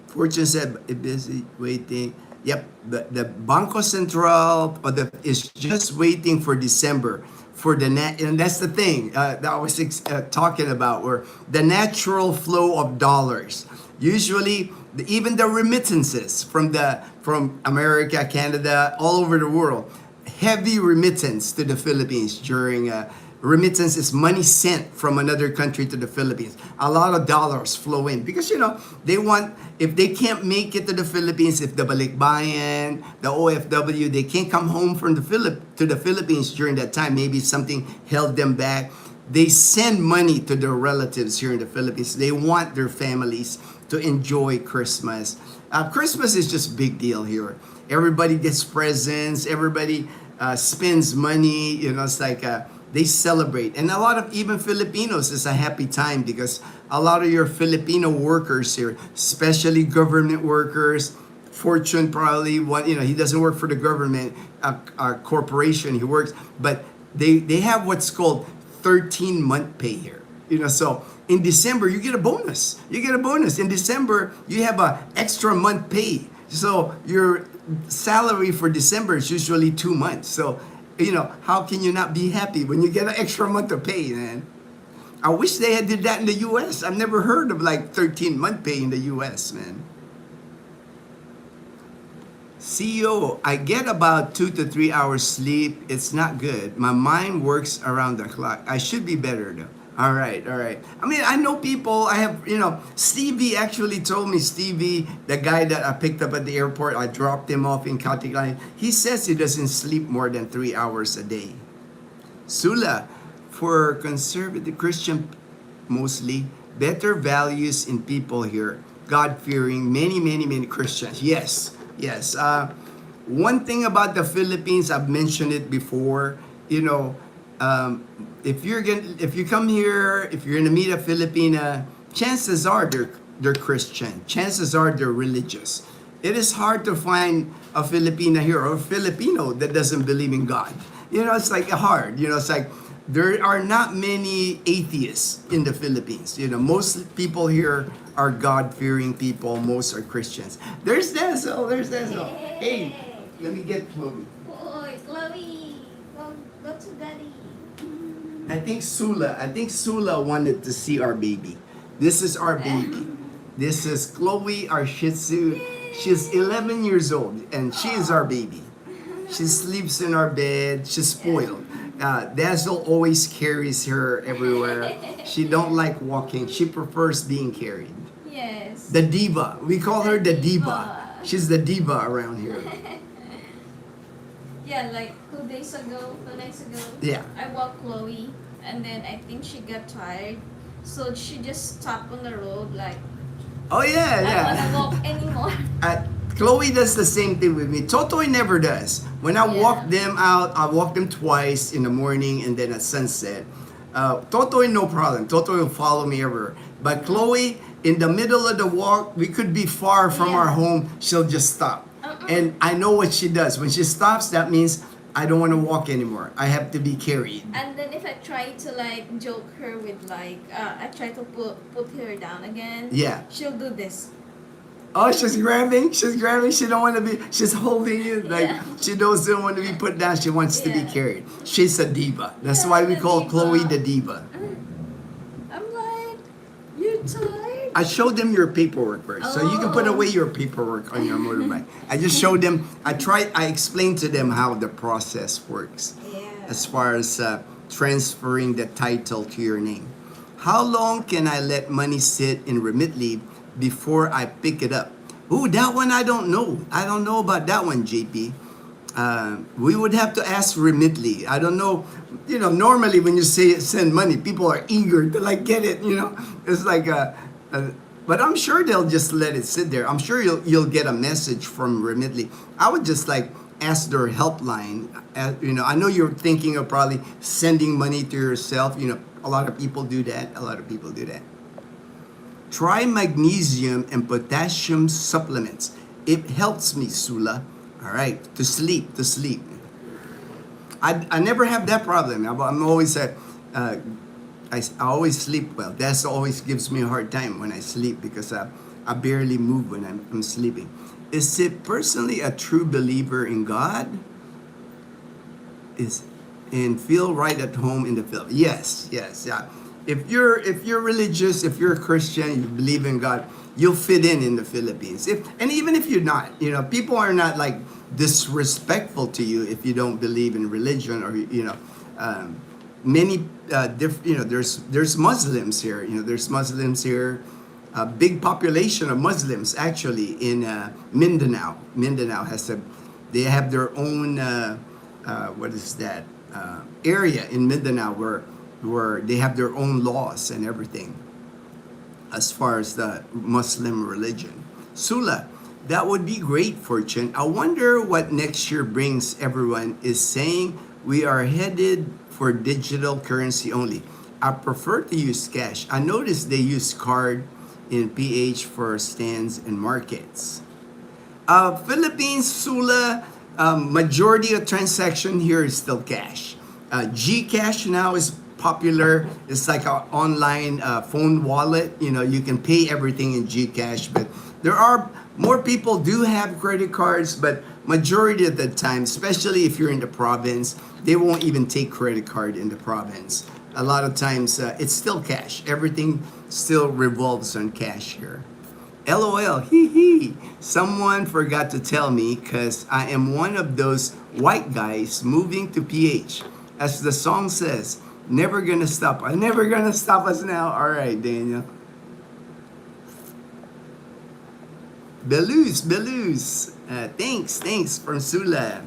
Fortune said, busy waiting. Yep, the Banco Central is just waiting for December for and that's the thing that I was talking about, where the natural flow of dollars. Usually, even the remittances from America, Canada, all over the world, heavy remittance to the Philippines during. Remittance is money sent from another country to the Philippines. A lot of dollars flow in because they want, if they can't make it to the Philippines, if the Balikbayan, the OFW, they can't come home from to the Philippines during that time. Maybe something held them back. They send money to their relatives here in the Philippines. They want their families to enjoy Christmas. Christmas is just a big deal here. Everybody gets presents. Everybody spends money. It's like they celebrate. And a lot of even Filipinos, is a happy time because a lot of your Filipino workers here, especially government workers, Fortune probably, he doesn't work for the government, a corporation, he works, but they have what's called 13-month pay here. So in December, you get a bonus. In December, you have an extra month pay. So your salary for December is usually 2 months. So how can you not be happy when you get an extra month of pay, man? I wish they had did that in the U.S. I've never heard of like 13-month pay in the U.S., man. CEO, I get about 2 to 3 hours sleep. It's not good. My mind works around the clock. I should be better though. All right. I mean, I know people, I have, Stevie actually told me, the guy that I picked up at the airport, I dropped him off in Katikan. He says he doesn't sleep more than 3 hours a day. Sula, for conservative Christian, mostly, better values in people here, God-fearing, many Christians. Yes. One thing about the Philippines, I've mentioned it before, if you come here, if you're gonna meet a Filipina, chances are they're Christian. Chances are they're religious. It is hard to find a Filipina here or a Filipino that doesn't believe in God. It's like hard. It's like there are not many atheists in the Philippines. Most people here are God-fearing people. Most are Christians. There's Denzel. Hey, let me get Chloe. Boy, Chloe, go to daddy. I think Sula wanted to see our baby. This is our baby. This is Chloe, our Shih Tzu. She's 11 years old, and she is our baby. She sleeps in our bed. She's spoiled. Dazzle always carries her everywhere. She don't like walking. She prefers being carried. Yes. The diva. We call her the diva. Diva. She's the diva around here. Yeah, like 2 nights ago, Yeah. I walked Chloe, and then I think she got tired, so she just stopped on the road. Like, Oh yeah, I don't yeah. wanna walk anymore. Chloe does the same thing with me. Totoy never does. When I walk them out, I walk them twice in the morning and then at sunset. Totoy, no problem. Totoy will follow me everywhere. But Chloe, in the middle of the walk, we could be far from our home. She'll just stop. And I know what she does. When she stops, that means I don't want to walk anymore. I have to be carried. And then if I try to like joke her with like, I try to put her down again. Yeah. She'll do this. Oh, she's grabbing. She's grabbing. She don't want to be. She's holding you like she doesn't want to be put down. She wants to be carried. She's a diva. That's Yeah, why we the call diva. Chloe the diva. I'm like, you're tired. I showed them your paperwork first, so you can put away your paperwork on your motorbike. I just showed them. I explained to them how the process works, as far as transferring the title to your name. How long can I let money sit in Remitly before I pick it up? Ooh, that one I don't know. I don't know about that one, JP. We would have to ask Remitly. I don't know. You know, normally when you say send money, people are eager to like get it. You know, it's like but I'm sure they'll just let it sit there. I'm sure you'll get a message from Remitly. I would just like ask their helpline. You know, I know you're thinking of probably sending money to yourself. You know, a lot of people do that. Try magnesium and potassium supplements. It helps me, Sula. All right, to sleep. I never have that problem. I'm always I always sleep well. That always gives me a hard time when I sleep because I barely move when I'm sleeping. Is it personally a true believer in God? And feel right at home in the Philippines? Yes, yeah. If you're religious, if you're a Christian, you believe in God, you'll fit in the Philippines. And even if you're not, you know, people are not like disrespectful to you if you don't believe in religion or many there's Muslims here. You know, there's Muslims here. A big population of Muslims actually in Mindanao. Mindanao they have their own area in Mindanao where they have their own laws and everything as far as the Muslim religion. Sula, that would be great, Fortune. I wonder what next year brings. Everyone is saying we are headed for digital currency only. I prefer to use cash. I noticed they use card in PH for stands and markets. Philippines, Sula, majority of transaction here is still cash. GCash now is popular. It's like an online phone wallet. You know, you can pay everything in GCash, but there are more people do have credit cards, but majority of the time, especially if you're in the province, they won't even take credit card in the province. A lot of times, it's still cash. Everything still revolves on cash here. LOL, hee hee. Someone forgot to tell me because I am one of those white guys moving to PH. As the song says, never gonna stop. I'm never gonna stop us now. All right, Daniel. Belus. Thanks from Sula.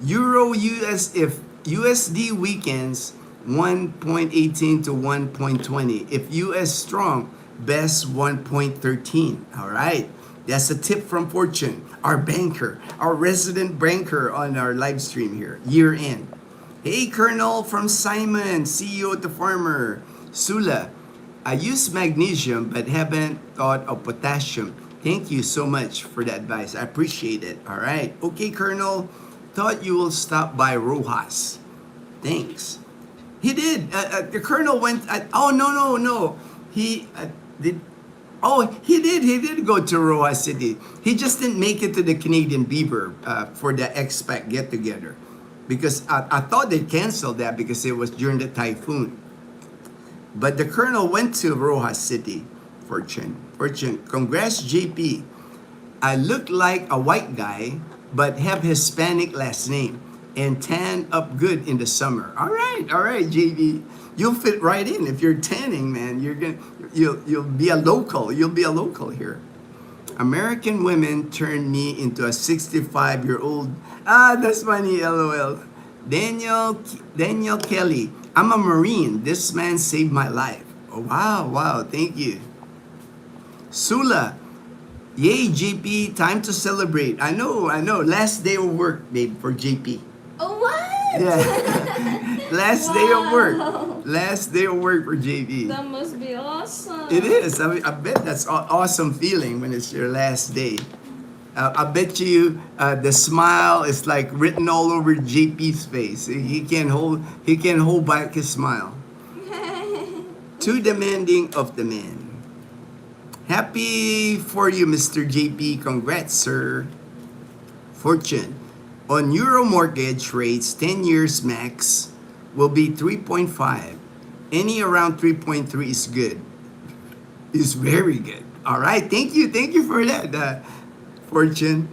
Euro US if USD weekends 1.18 to 1.20. If US strong, best 1.13. All right. That's a tip from Fortune, our banker, our resident banker on our live stream here, year end. Hey, Colonel from Simon, CEO at the Farmer. Sula, I use magnesium but haven't thought of potassium. Thank you so much for the advice. I appreciate it. All right. Okay, Colonel. Thought you will stop by Rojas. Thanks. He did. The Colonel went. No. He did. Oh, he did. He did go to Rojas City. He just didn't make it to the Canadian Beaver for the expat get together, because I thought they canceled that because it was during the typhoon. But the colonel went to Rojas City. Fortune. Congrats, JP. I look like a white guy, but have Hispanic last name and tan up good in the summer. All right, JB. You'll fit right in if you're tanning, man. You'll be a local. You'll be a local here. American women turned me into a 65-year-old. Ah, that's funny, LOL. Daniel Kelly. I'm a Marine. This man saved my life. Oh, wow, thank you. Sula. Yay, JP, time to celebrate. I know. Last day of work, babe, for JP. Oh, what? Yeah. Last day of work. Last day of work for JP. That must be awesome. It is. I bet that's an awesome feeling when it's your last day. I bet you the smile is like written all over JP's face. He can't hold back his smile. Too demanding of the man. Happy for you, Mr. JP. Congrats, sir. Fortune. On Euro mortgage rates, 10 years max will be 3.5. Any around 3.3 is good. Is very good. All right. Thank you for that, Fortune.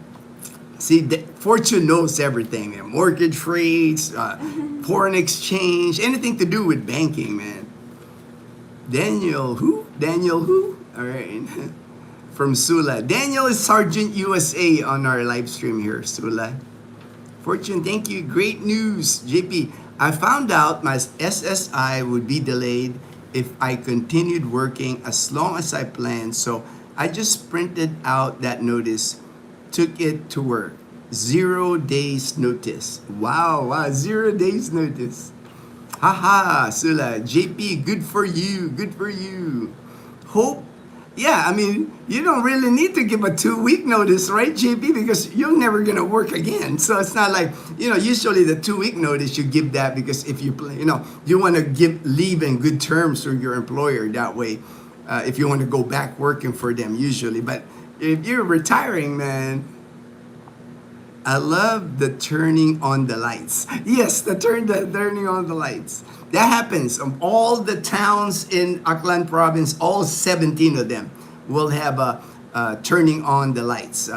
See, Fortune knows everything, man. Mortgage rates, foreign exchange, anything to do with banking, man. Daniel who? All right. From Sula. Daniel is Sergeant USA on our live stream here, Sula. Fortune, thank you. Great news, JP. I found out my SSI would be delayed if I continued working as long as I planned. So I just printed out that notice, took it to work. 0 days notice. Wow, 0 days notice. Haha, Sula. JP, good for you. Hope. Yeah, I mean, you don't really need to give a 2-week notice, right, JP? Because you're never going to work again. So it's not like, usually the 2-week notice, you give that because if you want to leave in good terms with your employer that way, if you want to go back working for them usually. But if you're retiring, man, I love the turning on the lights. Yes, the turning on the lights. That happens. All the towns in Aklan province, all 17 of them, will have a turning on the lights.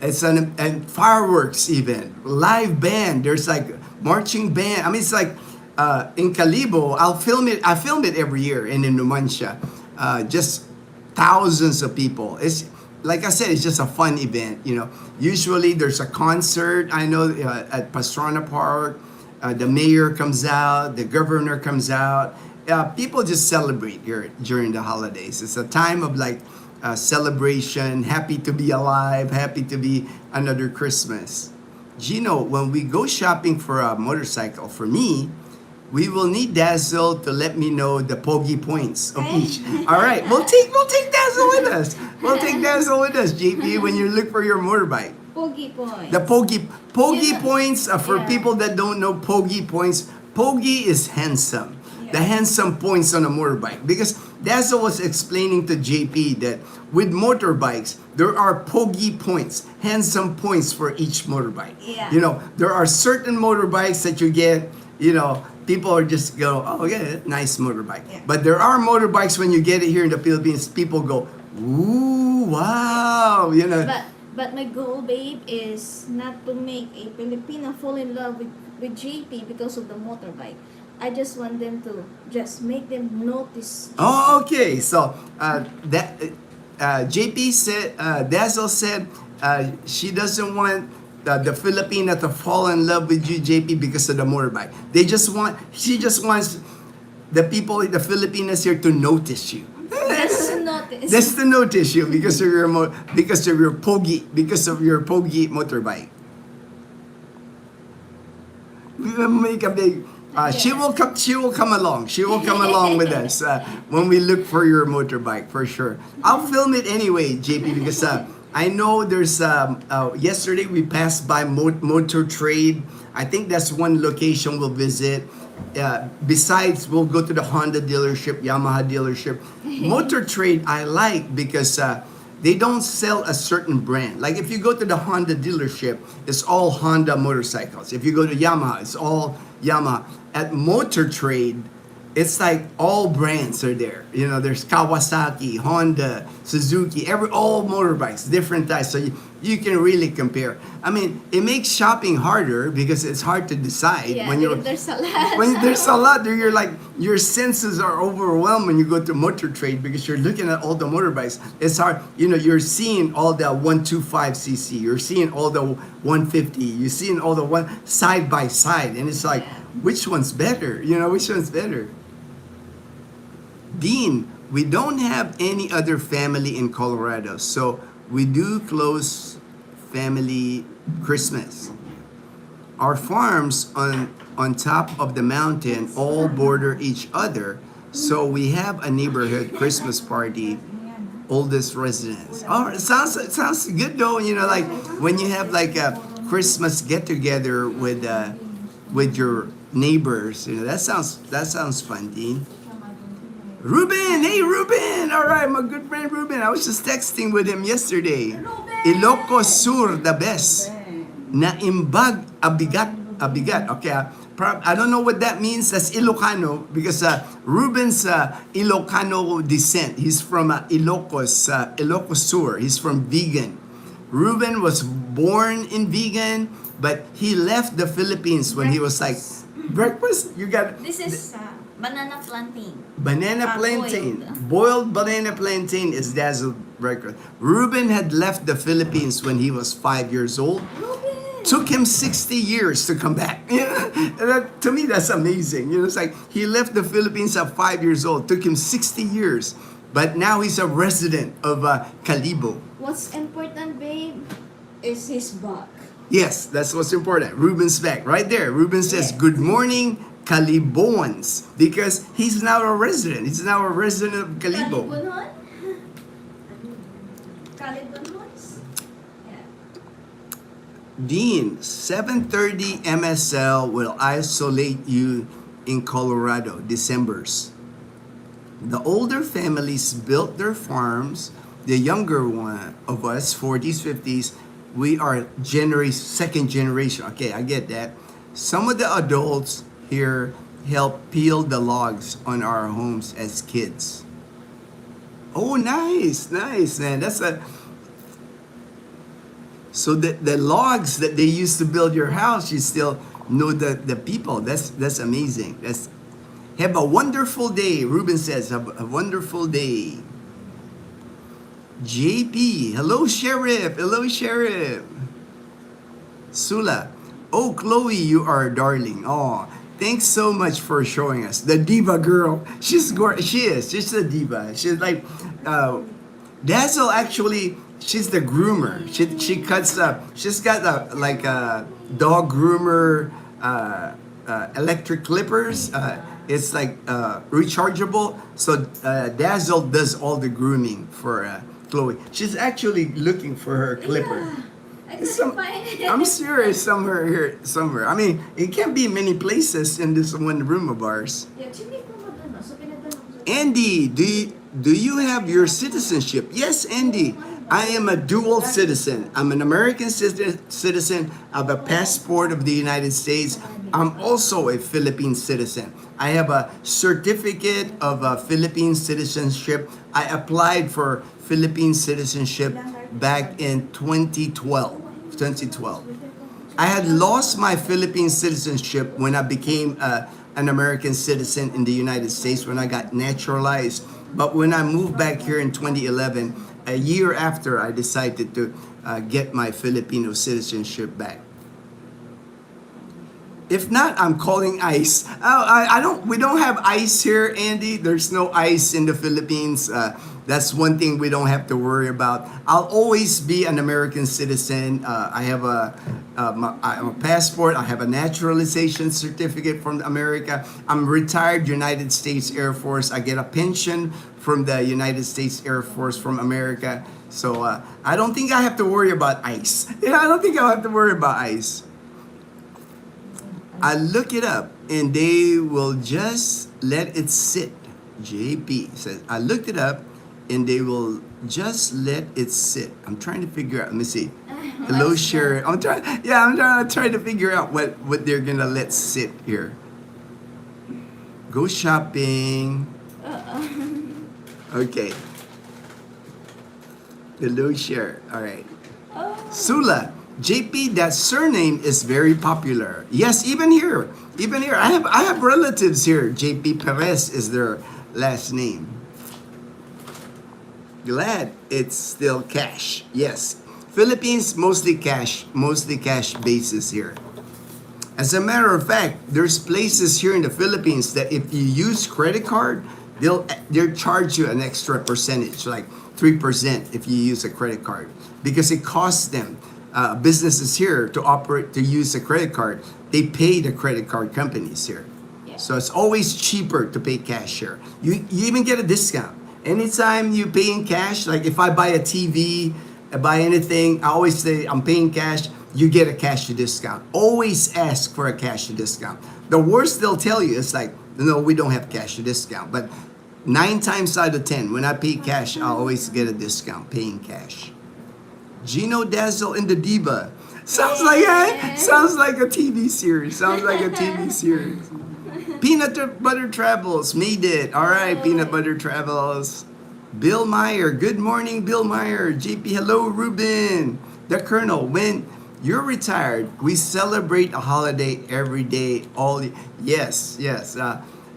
It's and fireworks even. Live band. There's like marching band. I mean, it's like in Calibo. I film it every year in Numancia. Just thousands of people. It's like I said, it's just a fun event. Usually there's a concert. I know at Pastrana Park. The mayor comes out, the governor comes out. People just celebrate here during the holidays. It's a time of celebration, happy to be alive, happy to be another Christmas. Gino, when we go shopping for a motorcycle, for me, we will need Dazzle to let me know the Pogi points of each. All right, we'll take Dazzle with us. We'll take Dazzle with us, JP, when you look for your motorbike. Pogi points. The Pogi points, for people that don't know Pogi points, Pogi is handsome. Yeah. The handsome points on a motorbike. Because Dazzle was explaining to JP that with motorbikes, there are Pogi points, handsome points for each motorbike. Yeah. There are certain motorbikes that you get, people are just go, oh yeah, nice motorbike. Yeah. But there are motorbikes when you get it here in the Philippines, people go, ooh, wow, But my goal, babe, is not to make a Filipina fall in love with JP because of the motorbike. I just want them to just make them notice. Oh, okay. So JP said, Dazzle said, she doesn't want the Filipina to fall in love with you, JP, because of the motorbike. She just wants the Filipinas here to notice you. Just to notice you because of your pogi motorbike. Make a big. She will come along. She will come along with us when we look for your motorbike for sure. I'll film it anyway, JP, because I know there's. Yesterday we passed by Motor Trade. I think that's one location we'll visit. Besides, we'll go to the Honda dealership, Yamaha dealership. Motor Trade I like because they don't sell a certain brand. Like if you go to the Honda dealership, it's all Honda motorcycles. If you go to Yamaha, it's all Yamaha. At Motor Trade, it's like all brands are there. You know, there's Kawasaki, Honda, Suzuki, all motorbikes, different types. So you can really compare. I mean, it makes shopping harder because it's hard to decide Yeah, when you're there's a lot. when there's a lot there. You're like your senses are overwhelmed when you go to motor trade because you're looking at all the motorbikes. It's hard. You know, you're seeing all the 125cc. You're seeing all the 150. You're seeing all the one side by side, and it's like, which one's better? You know, which one's better? Dean, we don't have any other family in Colorado, so we do close family Christmas. Our farms on top of the mountain all border each other, so we have a neighborhood Christmas party, oldest residents. Oh, it sounds good though. You know, like when you have like a Christmas get together with your neighbors. You know, that sounds fun, Dean. Ruben, hey Ruben! All right, my good friend Ruben. I was just texting with him yesterday. Ilocos Sur, the best. Naimbag abigat. Okay, I don't know what that means. That's Ilocano because Ruben's Ilocano descent. He's from Ilocos Sur. He's from Vegan. Ruben was born in Vegan, but he left the Philippines when he was like breakfast. You got This is banana plantain. banana plantain. Boiled banana plantain is dazzled breakfast. Ruben had left the Philippines when he was 5 years old. Ruben! Took him 60 years to come back. To me, that's amazing. You know, it's like he left the Philippines at 5 years old. Took him 60 years. But now he's a resident of Calibo. What's important, babe, is his back. Yes, that's what's important. Ruben's back. Right there. Ruben says, Yes. good morning, Caliboans. Because he's now a resident. He's now a resident of Calibo. Calibonon? Calibonons? Yeah. Dean, 7:30 MSL will isolate you in Colorado, December's. The older families built their farms. The younger one of us, 40s, 50s, we are second generation. Okay, I get that. Some of the adults here help peel the logs on our homes as kids. Oh, nice, man. So the logs that they used to build your house, you still know the people. That's amazing. Have a wonderful day. Ruben says, have a wonderful day. JP, hello Sheriff. Sula, oh Chloe, you are a darling. Oh, thanks so much for showing us the diva girl. She's she's a diva. She's like Dazzle. Actually, she's the groomer. She cuts up. She's got like a dog groomer electric clippers. It's like rechargeable. So Dazzle does all the grooming for Chloe. She's actually looking for her clipper. Yeah, I couldn't find it. I'm sure it's somewhere here, somewhere. I mean, it can't be many places in this one room of ours. Yeah, chinik ko mo dun, no? So pinatanong ko sa- Andy, do you have your citizenship? Yes, Andy. I am a dual citizen. I'm an American citizen. I have a passport of the United States. I'm also a Philippine citizen. I have a certificate of Philippine citizenship. I applied for Philippine citizenship back in 2012. I had lost my Philippine citizenship when I became an American citizen in the United States when I got naturalized. But when I moved back here in 2011, a year after, I decided to get my Filipino citizenship back. If not, I'm calling ICE. We don't have ICE here, Andy. There's no ICE in the Philippines. That's one thing we don't have to worry about. I'll always be an American citizen. I have a passport. I have a naturalization certificate from America. I'm retired United States Air Force. I get a pension from the United States Air Force from America. So I don't think I have to worry about ICE. I don't think I'll have to worry about ICE. I look it up and they will just let it sit. JP says, I looked it up and they will just let it sit. I'm trying to figure out, let me see. Hello, Sharon. I'm trying to figure out what they're gonna let sit here. Go shopping. Okay. The low share. All right. Oh. Sula, JP, that surname is very popular. Yes, even here. Even here. I have relatives here. JP Perez is their last name. Glad it's still cash. Yes. Philippines mostly cash basis here. As a matter of fact, there's places here in the Philippines that if you use credit card, they'll charge you an extra percentage, like 3% if you use a credit card, because it costs them. Businesses here to operate to use a credit card, they pay the credit card companies here. Yeah. So it's always cheaper to pay cash here. You even get a discount anytime you pay in cash. Like if I buy a TV, I buy anything, I always say I'm paying cash. You get a cash discount. Always ask for a cash discount. The worst they'll tell you is like, no, we don't have cash discount. But 9 times out of 10, when I pay cash, I always get a discount paying cash. Gino Dazzle in the Diva. Sounds like a TV series. Sounds like a TV series. Peanut Butter Travels made it. All right, Peanut Butter Travels. Bill Meyer. Good morning, Bill Meyer. JP, hello, Ruben. The Colonel. When you're retired, we celebrate a holiday every day. Yes.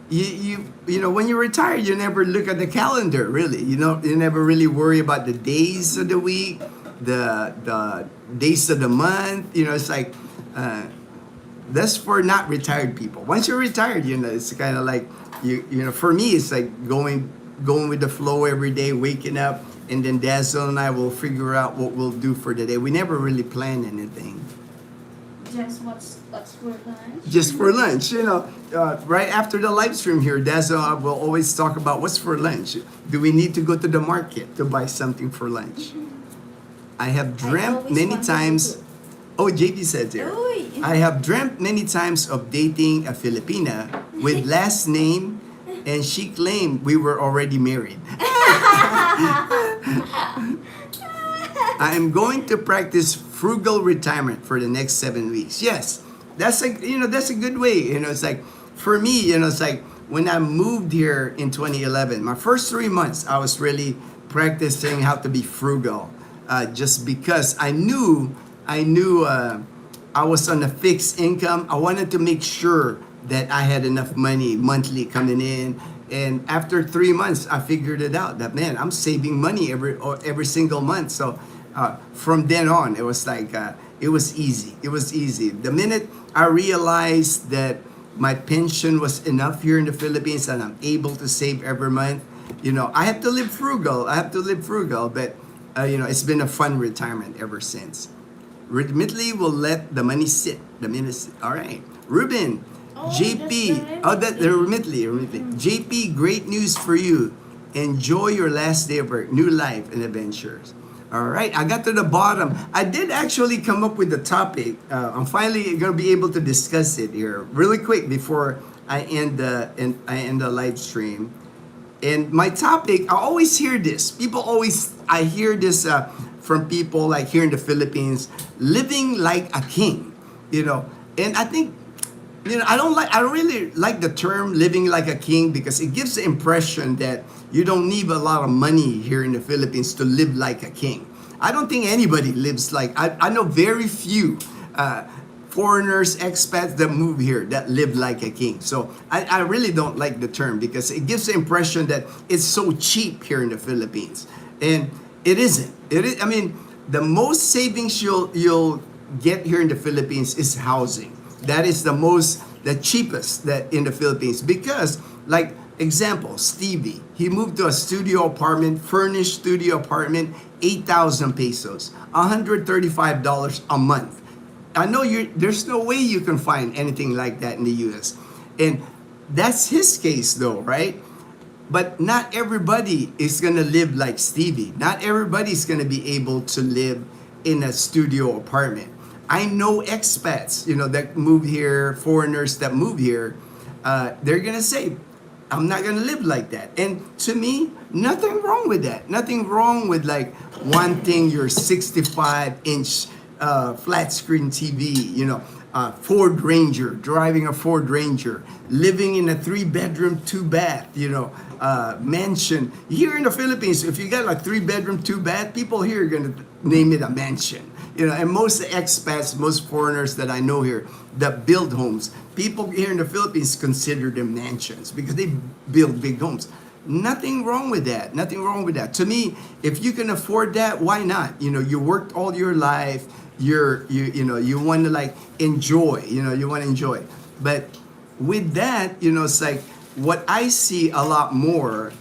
You know when you're retired, you never look at the calendar really. You never really worry about the days of the week, the days of the month. It's like that's for not retired people. Once you're retired, it's kind of like for me, it's like going with the flow every day, waking up, and then Dazzle and I will figure out what we'll do for the day. We never really plan anything. Just what's for lunch? Just for lunch, right after the live stream here, Dazzle and I will always talk about what's for lunch. Do we need to go to the market to buy something for lunch? I have dreamt many times. Oh, JP said there. I have dreamt many times of dating a Filipina with last name, and she claimed we were already married. I am going to practice frugal retirement for the next 7 weeks. Yes, that's a good way. It's like for me, it's like when I moved here in 2011, my first 3 months, I was really practicing how to be frugal, just because I knew I was on a fixed income. I wanted to make sure that I had enough money monthly coming in. And after 3 months, I figured it out that, man, I'm saving money every single month. So from then on, it was like, it was easy. It was easy. The minute I realized that my pension was enough here in the Philippines and I'm able to save every month, I have to live frugal. But, it's been a fun retirement ever since. Remitly will let the money sit. All right. Ruben. JP, the Remitly. JP, great news for you. Enjoy your last day of work, new life and adventures. All right, I got to the bottom. I did actually come up with the topic. I'm finally going to be able to discuss it here really quick before I end the live stream. And my topic, I always hear this. I hear this from people like here in the Philippines, living like a king. And I think. I don't really like the term living like a king because it gives the impression that you don't need a lot of money here in the Philippines to live like a king. I don't think anybody lives like, I know very few foreigners, expats that move here that live like a king. So I really don't like the term because it gives the impression that it's so cheap here in the Philippines. And it isn't. The most savings you'll get here in the Philippines is housing. That is the cheapest that in the Philippines because, like example, Stevie, he moved to a furnished studio apartment, 8,000 pesos, $135 a month. I know there's no way you can find anything like that in the U.S. And that's his case though, right? But not everybody is gonna live like Stevie. Not everybody's gonna be able to live in a studio apartment. I know expats, that move here, foreigners that move here, they're going to say, I'm not going to live like that. And to me, nothing wrong with that. Nothing wrong with like wanting your 65-inch flat screen TV. Ford Ranger, driving a Ford Ranger, living in a 3-bedroom, 2-bath, mansion. Here in the Philippines, if you got like 3-bedroom, 2-bath, people here are gonna name it a mansion. And most expats, most foreigners that I know here that build homes, people here in the Philippines consider them mansions because they build big homes. Nothing wrong with that. Nothing wrong with that. To me, if you can afford that, why not? You worked all your life. You want to like enjoy. You want to enjoy. But with that, it's like what I see a lot more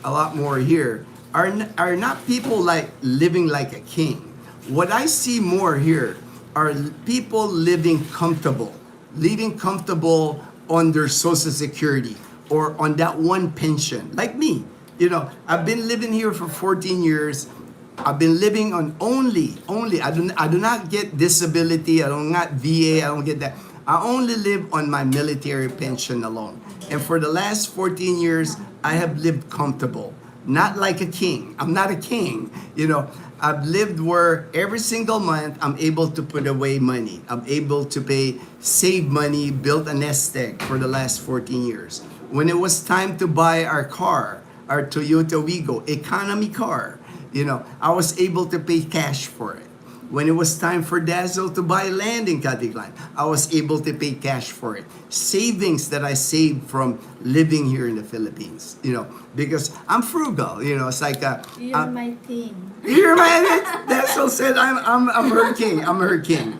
here are not people like living like a king. What I see more here are people living comfortable on their social security or on that one pension. Like me, I've been living here for 14 years. I've been living on only. I do not get disability. I don't get VA. I don't get that. I only live on my military pension alone. And for the last 14 years, I have lived comfortable, not like a king. I'm not a king. I've lived where every single month I'm able to put away money. I'm able to save money, build a nest egg for the last 14 years. When it was time to buy our car, our Toyota Wigo, economy car, I was able to pay cash for it. When it was time for Dazzle to buy land in Caticlan, I was able to pay cash for it. Savings that I saved from living here in the Philippines, because I'm frugal, it's like You're my king. You're my, Dazzle said I'm her king, I'm her king.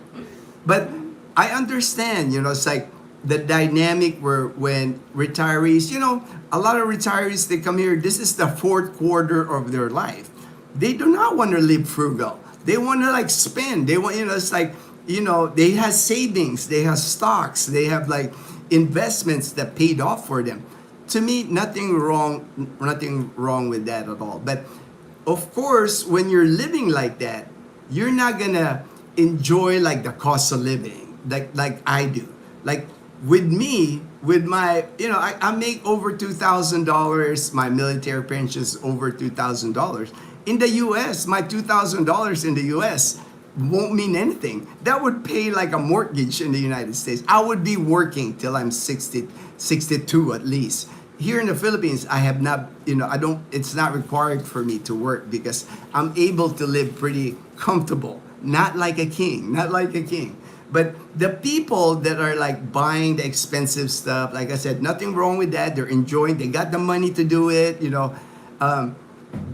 But I understand, it's like the dynamic where when retirees, a lot of retirees, they come here, this is the fourth quarter of their life. They do not want to live frugal. They want to like spend. They want, it's like, they have savings, they have stocks, they have like investments that paid off for them. To me, nothing wrong with that at all. But of course, when you're living like that, you're not gonna enjoy like the cost of living like I do. Like with me, with my, I make over $2,000. My military pension is over $2,000. In the U.S., my $2,000 in the U.S. won't mean anything. That would pay like a mortgage in the United States. I would be working till I'm 60, 62 at least. Here in the Philippines, I have not, it's not required for me to work because I'm able to live pretty comfortable. Not like a king. But the people that are like buying the expensive stuff, like I said, nothing wrong with that. They're enjoying, they got the money to do it,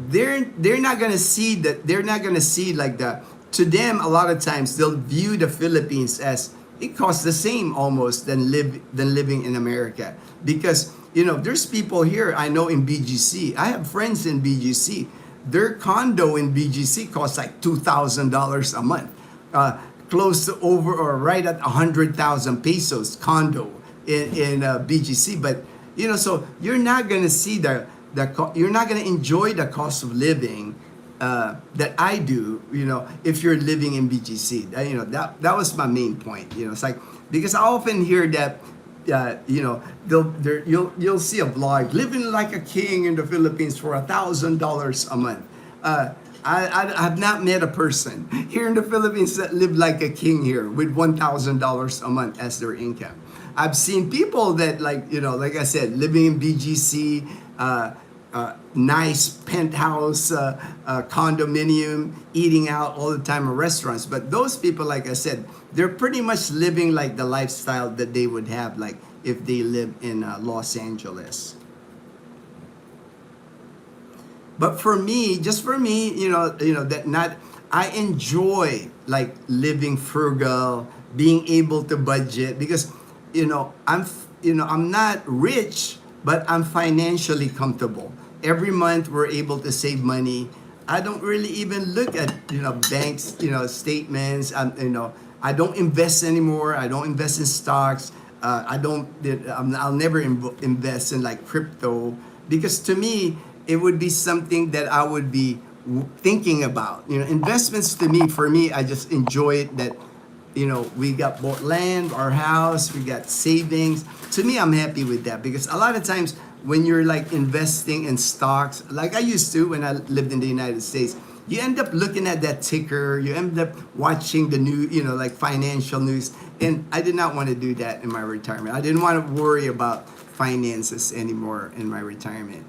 they're not gonna see that. They're not gonna see like the. To them, a lot of times they'll view the Philippines as it costs the same almost than living in America, because there's people here I know in BGC. I have friends in BGC. Their condo in BGC costs like $2,000 a month, close to over or right at 100,000 pesos condo in BGC. But so you're not gonna see you're not going to enjoy the cost of living that I do, if you're living in BGC. That was my main point. It's like, because I often hear that, you'll see a blog, living like a king in the Philippines for $1,000 a month. I have not met a person here in the Philippines that live like a king here with $1,000 a month as their income. I've seen people that like I said, living in BGC, nice penthouse, condominium, eating out all the time in restaurants. But those people, like I said, they're pretty much living like the lifestyle that they would have like if they live in Los Angeles. But for me, I enjoy like living frugal, being able to budget because, I'm not rich, but I'm financially comfortable. Every month we're able to save money. I don't really even look at banks statements. I don't invest anymore. I don't invest in stocks. I'll never invest in like crypto, because to me it would be something that I would be thinking about. Investments for me, I just enjoy it that we got bought land, our house, we got savings. To me, I'm happy with that, because a lot of times when you're like investing in stocks, like I used to when I lived in the United States, you end up looking at that ticker, you end up watching the new, like financial news. And I did not want to do that in my retirement. I didn't want to worry about finances anymore in my retirement.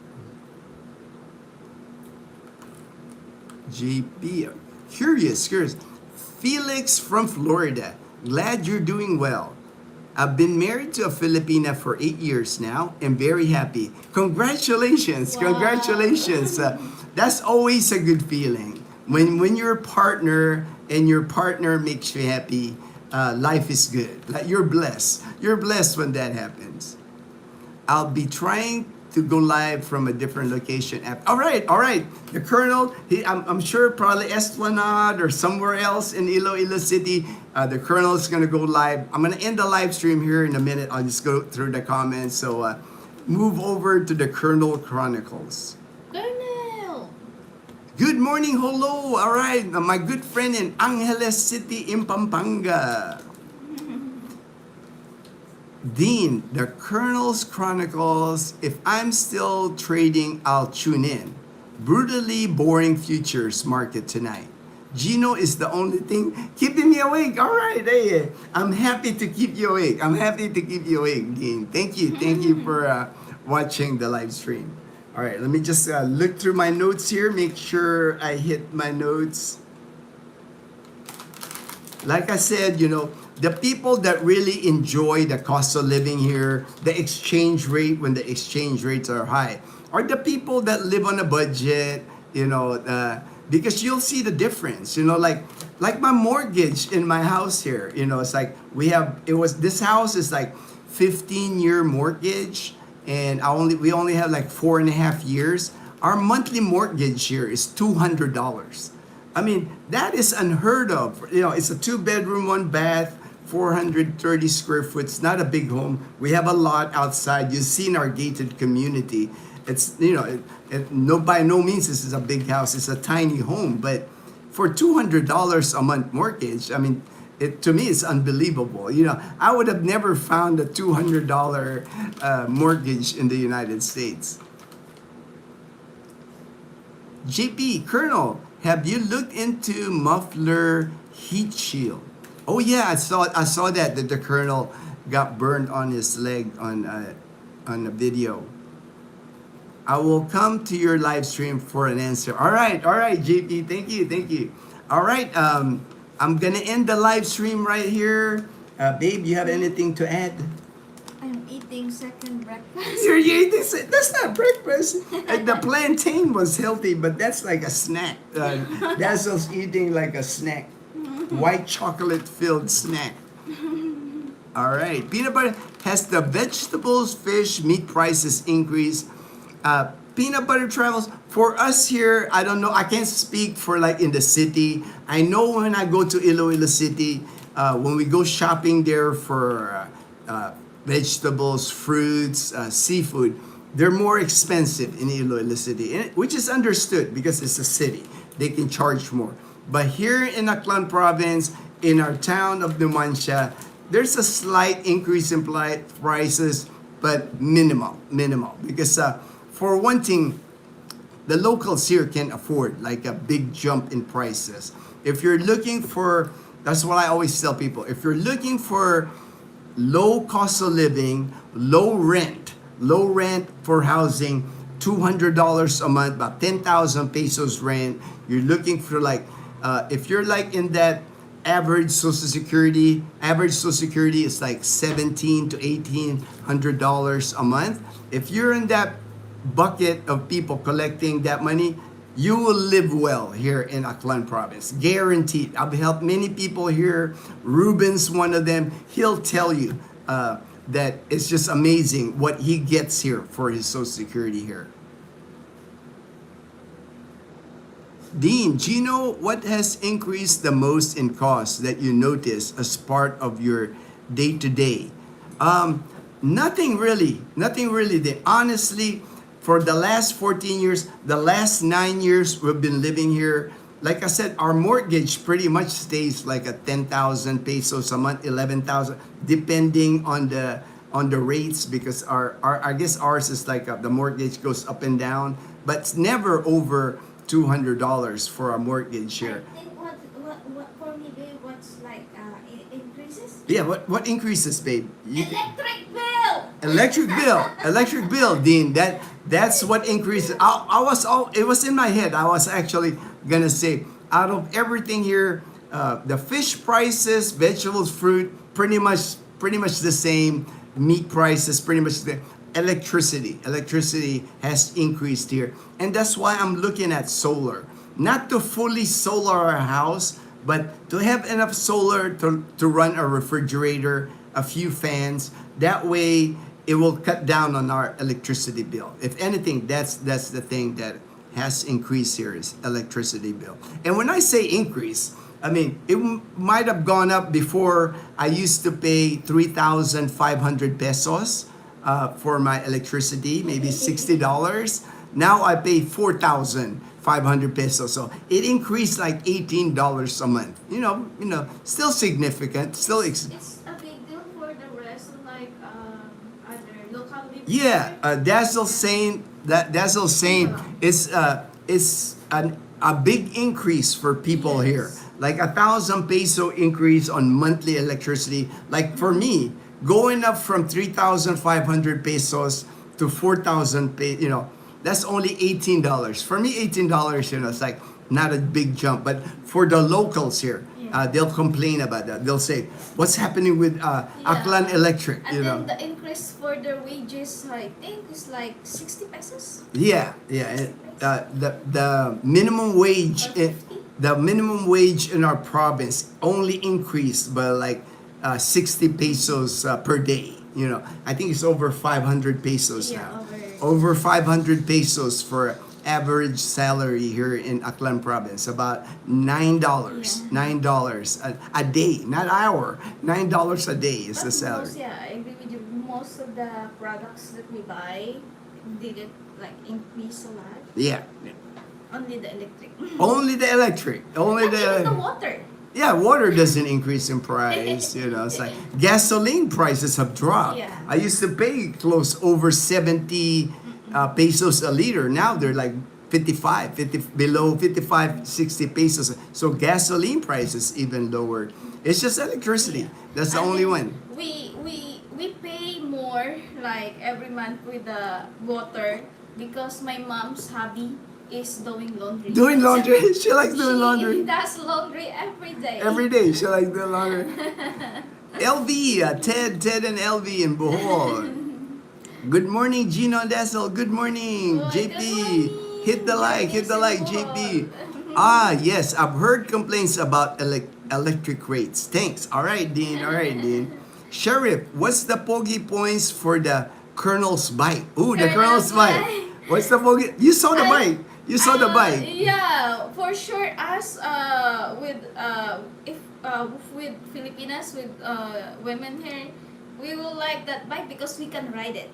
JP, curious. Felix from Florida, glad you're doing well. I've been married to a Filipina for 8 years now and very happy. Congratulations, Wow. congratulations. That's always a good feeling. When you're a partner and your partner makes you happy, life is good. Like you're blessed. You're blessed when that happens. I'll be trying to go live from a different location app. All right. The Colonel, I'm sure probably Esplanade or somewhere else in Iloilo City. The Colonel is going to go live. I'm going to end the live stream here in a minute. I'll just go through the comments. So move over to the Colonel Chronicles. Colonel! Good morning, hello. All right, my good friend in Angeles City in Pampanga. Dean, the Colonel's Chronicles. If I'm still trading, I'll tune in. Brutally boring futures market tonight. Gino is the only thing keeping me awake. All right, hey, I'm happy to keep you awake. Dean. Thank you for watching the live stream. All right, let me just look through my notes here, make sure I hit my notes. Like I said, the people that really enjoy the cost of living here, the exchange rate when the exchange rates are high, are the people that live on a budget, because you'll see the difference, like my mortgage in my house here, it's like this house is like 15-year mortgage, and we only have like 4.5 years. Our monthly mortgage here is $200. I mean, that is unheard of. It's a 2-bedroom, 1 bath, 430 square foot. It's not a big home. We have a lot outside. You've seen our gated community. It's, by no means this is a big house. It's a tiny home. But for $200 a month mortgage, I mean, to me, it's unbelievable. I would have never found a $200 mortgage in the United States. JP, Colonel, have you looked into muffler heat shield? Oh yeah, I saw that the Colonel got burned on his leg on a video. I will come to your live stream for an answer. All right, JP, thank you. All right, I'm gonna end the live stream right here. Babe, you have anything to add? I'm eating second breakfast. You're eating. That's not breakfast. The plantain was healthy, but that's like a snack. Dazzle's eating like a snack, white chocolate filled snack. All right, peanut butter. Has the vegetables, fish, meat prices increased? Peanut butter travels for us here. I don't know. I can't speak for like in the city. I know when I go to Iloilo City, when we go shopping there for vegetables, fruits, seafood, they're more expensive in Iloilo City, which is understood because it's a city. They can charge more. But here in Aklan Province, in our town of Numancia, there's a slight increase in prices, but minimal. Because for one thing, the locals here can afford like a big jump in prices. If you're looking for, that's what I always tell people, if you're looking for low cost of living, low rent for housing, $200 a month, about 10,000 pesos rent. You're looking for like, if you're like in that average Social Security is like $1,700 to $1,800 a month. If you're in that bucket of people collecting that money, you will live well here in Aklan Province. Guaranteed. I've helped many people here. Ruben's one of them. He'll tell you that it's just amazing what he gets here for his Social Security here. Dean, Gino, what has increased the most in cost that you notice as part of your day-to-day? Nothing really. Honestly, for the last 14 years, the last 9 years we've been living here, like I said, our mortgage pretty much stays like at 10,000 pesos a month, 11,000, depending on the rates, because our I guess ours is like the mortgage goes up and down, but it's never over $200 for a mortgage here. I think what for me, babe, what's like increases? Yeah, what increases, babe? Electric bill. Electric bill, Dean. That's what increases. It was in my head. I was actually gonna say, out of everything here, the fish prices, vegetables, fruit, pretty much the same. Meat prices, pretty much the electricity has increased here, and that's why I'm looking at solar. Not to fully solar our house, but to have enough solar to run a refrigerator, a few fans. That way, it will cut down on our electricity bill. If anything, that's the thing that has increased here is electricity bill. And when I say increase, I mean it might have gone up before. I used to pay 3,500 pesos for my electricity, maybe $60. Now I pay 4,500 pesos. So it increased like $18 a month. Still significant. Still. It's a big deal for the rest of like other local living. Yeah, Dazzle's saying it's a big increase for people Yes. here. Like 1,000 peso increase on monthly electricity. Like for me, going up from 3,500 pesos to 4,000 that's only $18. For me, $18, it's like not a big jump. But for the locals here, they'll complain about that. They'll say, "What's happening with Aklan Electric?" And then the increase for their wages, I think, is like 60 pesos. Yeah. The minimum wage, Or 50? the minimum wage in our province only increased by like 60 pesos per day. I think it's over 500 pesos Yeah, now. over. Over 500 pesos for average salary here in Aklan province. About $9. $9 a day, not hour. $9 a day is the salary. I agree with you. Most of the products that we buy didn't like increase a lot. Yeah. Only the electric. Only the electric. Only Not even the the. water. Yeah, water doesn't increase in price. It's like gasoline prices have dropped. Yeah. I used to pay close over 70 pesos a liter. Now they're like 55, below 55, 60 pesos. So gasoline prices even lower. It's just electricity. That's the And only then one. We pay more like every month with the water because my mom's hobby is doing laundry. Doing laundry. She likes doing She laundry. does laundry every day. Every day she likes doing laundry. LV, Ted and LV in Bohol. Good morning, Gino and Dazzle. Good morning, Good JP. morning. Hit the like, Bohol. JP. Yes, I've heard complaints about electric rates. Thanks. All right, Dean. Sheriff, what's the pogi points for the Colonel's bike? Ooh, the Colonel's Colonel's bike. bike. What's the pogi? You saw the bike. You saw the bike. Yeah, for sure. Us with Filipinas with women here, we will like that bike because we can ride it.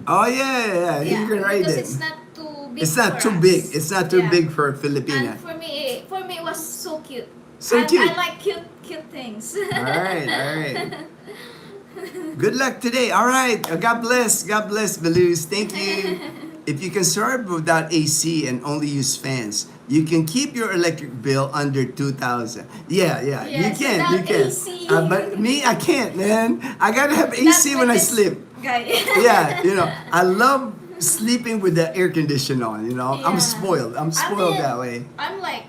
Oh yeah. You can ride because it. it's not too big. It's not for too us. big. It's not too Yeah. big for a Filipina. And for me, it was so cute. So And cute. I like cute things. All right. Good luck today. All right. God bless, Belus. Thank you. If you can survive without AC and only use fans, you can keep your electric bill under 2,000. Yeah. Yes, you can. without AC. But me, I can't, man. I gotta have AC when I sleep. Guy. Yeah, I love sleeping with the air conditioner on. I'm Yeah. spoiled. I'm spoiled that way. I'm like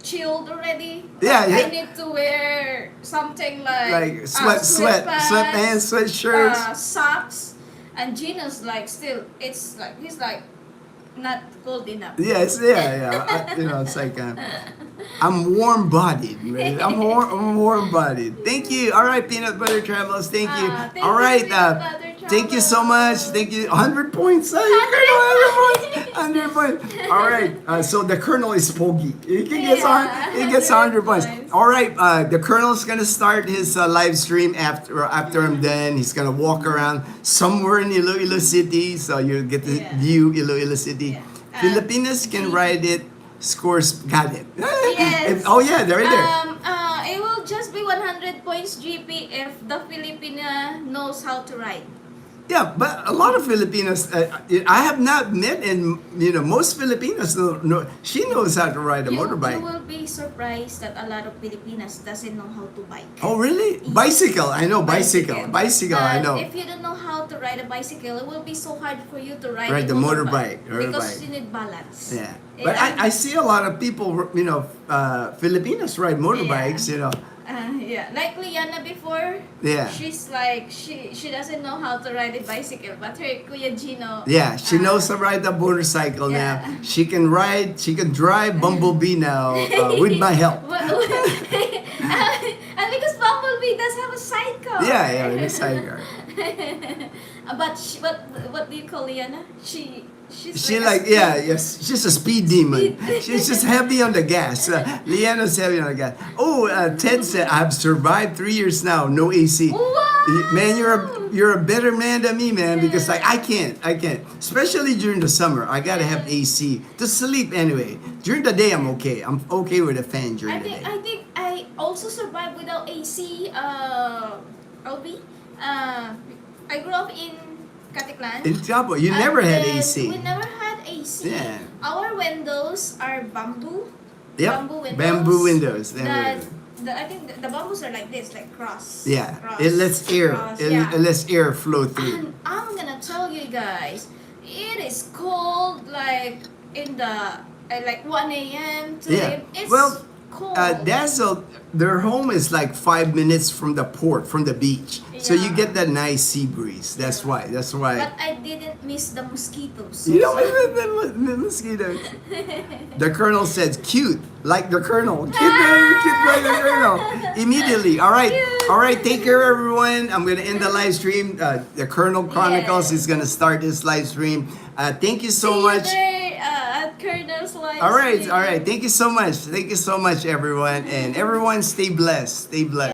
chilled already. Yeah, But yeah. I need to wear something like Sweatpants, sweatshirts. socks, and Gino's like still. It's like he's like not cold enough. Yes, yeah. It's like I'm warm-bodied, man. I'm warm-bodied. Thank you. All right, Peanut Butter Travels. Thank you. Thank All you, right, Peanut Butter thank you so much. Travels. Thank you. 100 points. You can do 100 points. All right. So the Colonel is pogi. He gets Yeah. 100 points. 100 points. All right. The Colonel's gonna start his live stream after I'm done. He's gonna walk around somewhere in Iloilo City, so you get to view Iloilo City. Yeah. Filipinas can ride it. Scores, got it. Yes. Oh yeah, they're right there. It will just be 100 points GP if the Filipina knows how to ride. Yeah, but a lot of Filipinos, I have not met, and most Filipinos know. She knows how to ride a You motorbike. will be surprised that a lot of Filipinas doesn't know how to bike. Oh, really? Bicycle? I know bicycle. Bicycle, I know. If you don't know how to ride a bicycle, it will be so hard for you to ride Ride a the motorbike. motorbike. Because you need balance. Yeah, but I see a lot of people, Filipinos ride motorbikes. Yeah, like Liana before. Yeah. She's like she doesn't know how to ride a bicycle, but her Kuya Gino. Yeah, she knows to ride a motorcycle yeah. now. She can drive Bumblebee now with my help. And because Bumblebee does have a sidecar. Yeah, with a sidecar. But what do you call Liana? She's She yes. she's a speed demon. She's just heavy on the gas. Leanna's heavy on the gas. Oh, Ted said, I've survived 3 years now, no AC. Wow! Man, you're a better man than me, man, because like I can't. Especially during the summer, I gotta have AC to sleep anyway. During the day, I'm okay. I'm okay with a fan during the day. I think I also survived without AC. LB. I grew up in Katiklan. In Quiapo, you never had then AC. We never had AC. Yeah. Our windows are bamboo. Yep. Bamboo windows. Bamboo windows. I think the bamboos are like this, like cross. Yeah, Cross, it lets air. cross, It yeah. lets air flow through. And I'm gonna tell you guys, it is cold like in the like 1 a.m. to Yeah. it's Well, cold. their home is like 5 minutes from the port, from the beach. So you Yeah. get that nice sea breeze. That's why. But I didn't miss the mosquitoes. You know, the mosquitoes. The colonel said, cute, like the colonel. Cute like the colonel. Immediately. All right. Cute. All right. Take care, everyone. I'm going to end the live stream. The Colonel Chronicles is going to start this live stream. Thank you so much. There, at Colonel's live All right. stream. All right. Thank you so much. Thank you so much, everyone. And everyone, stay blessed. Stay blessed.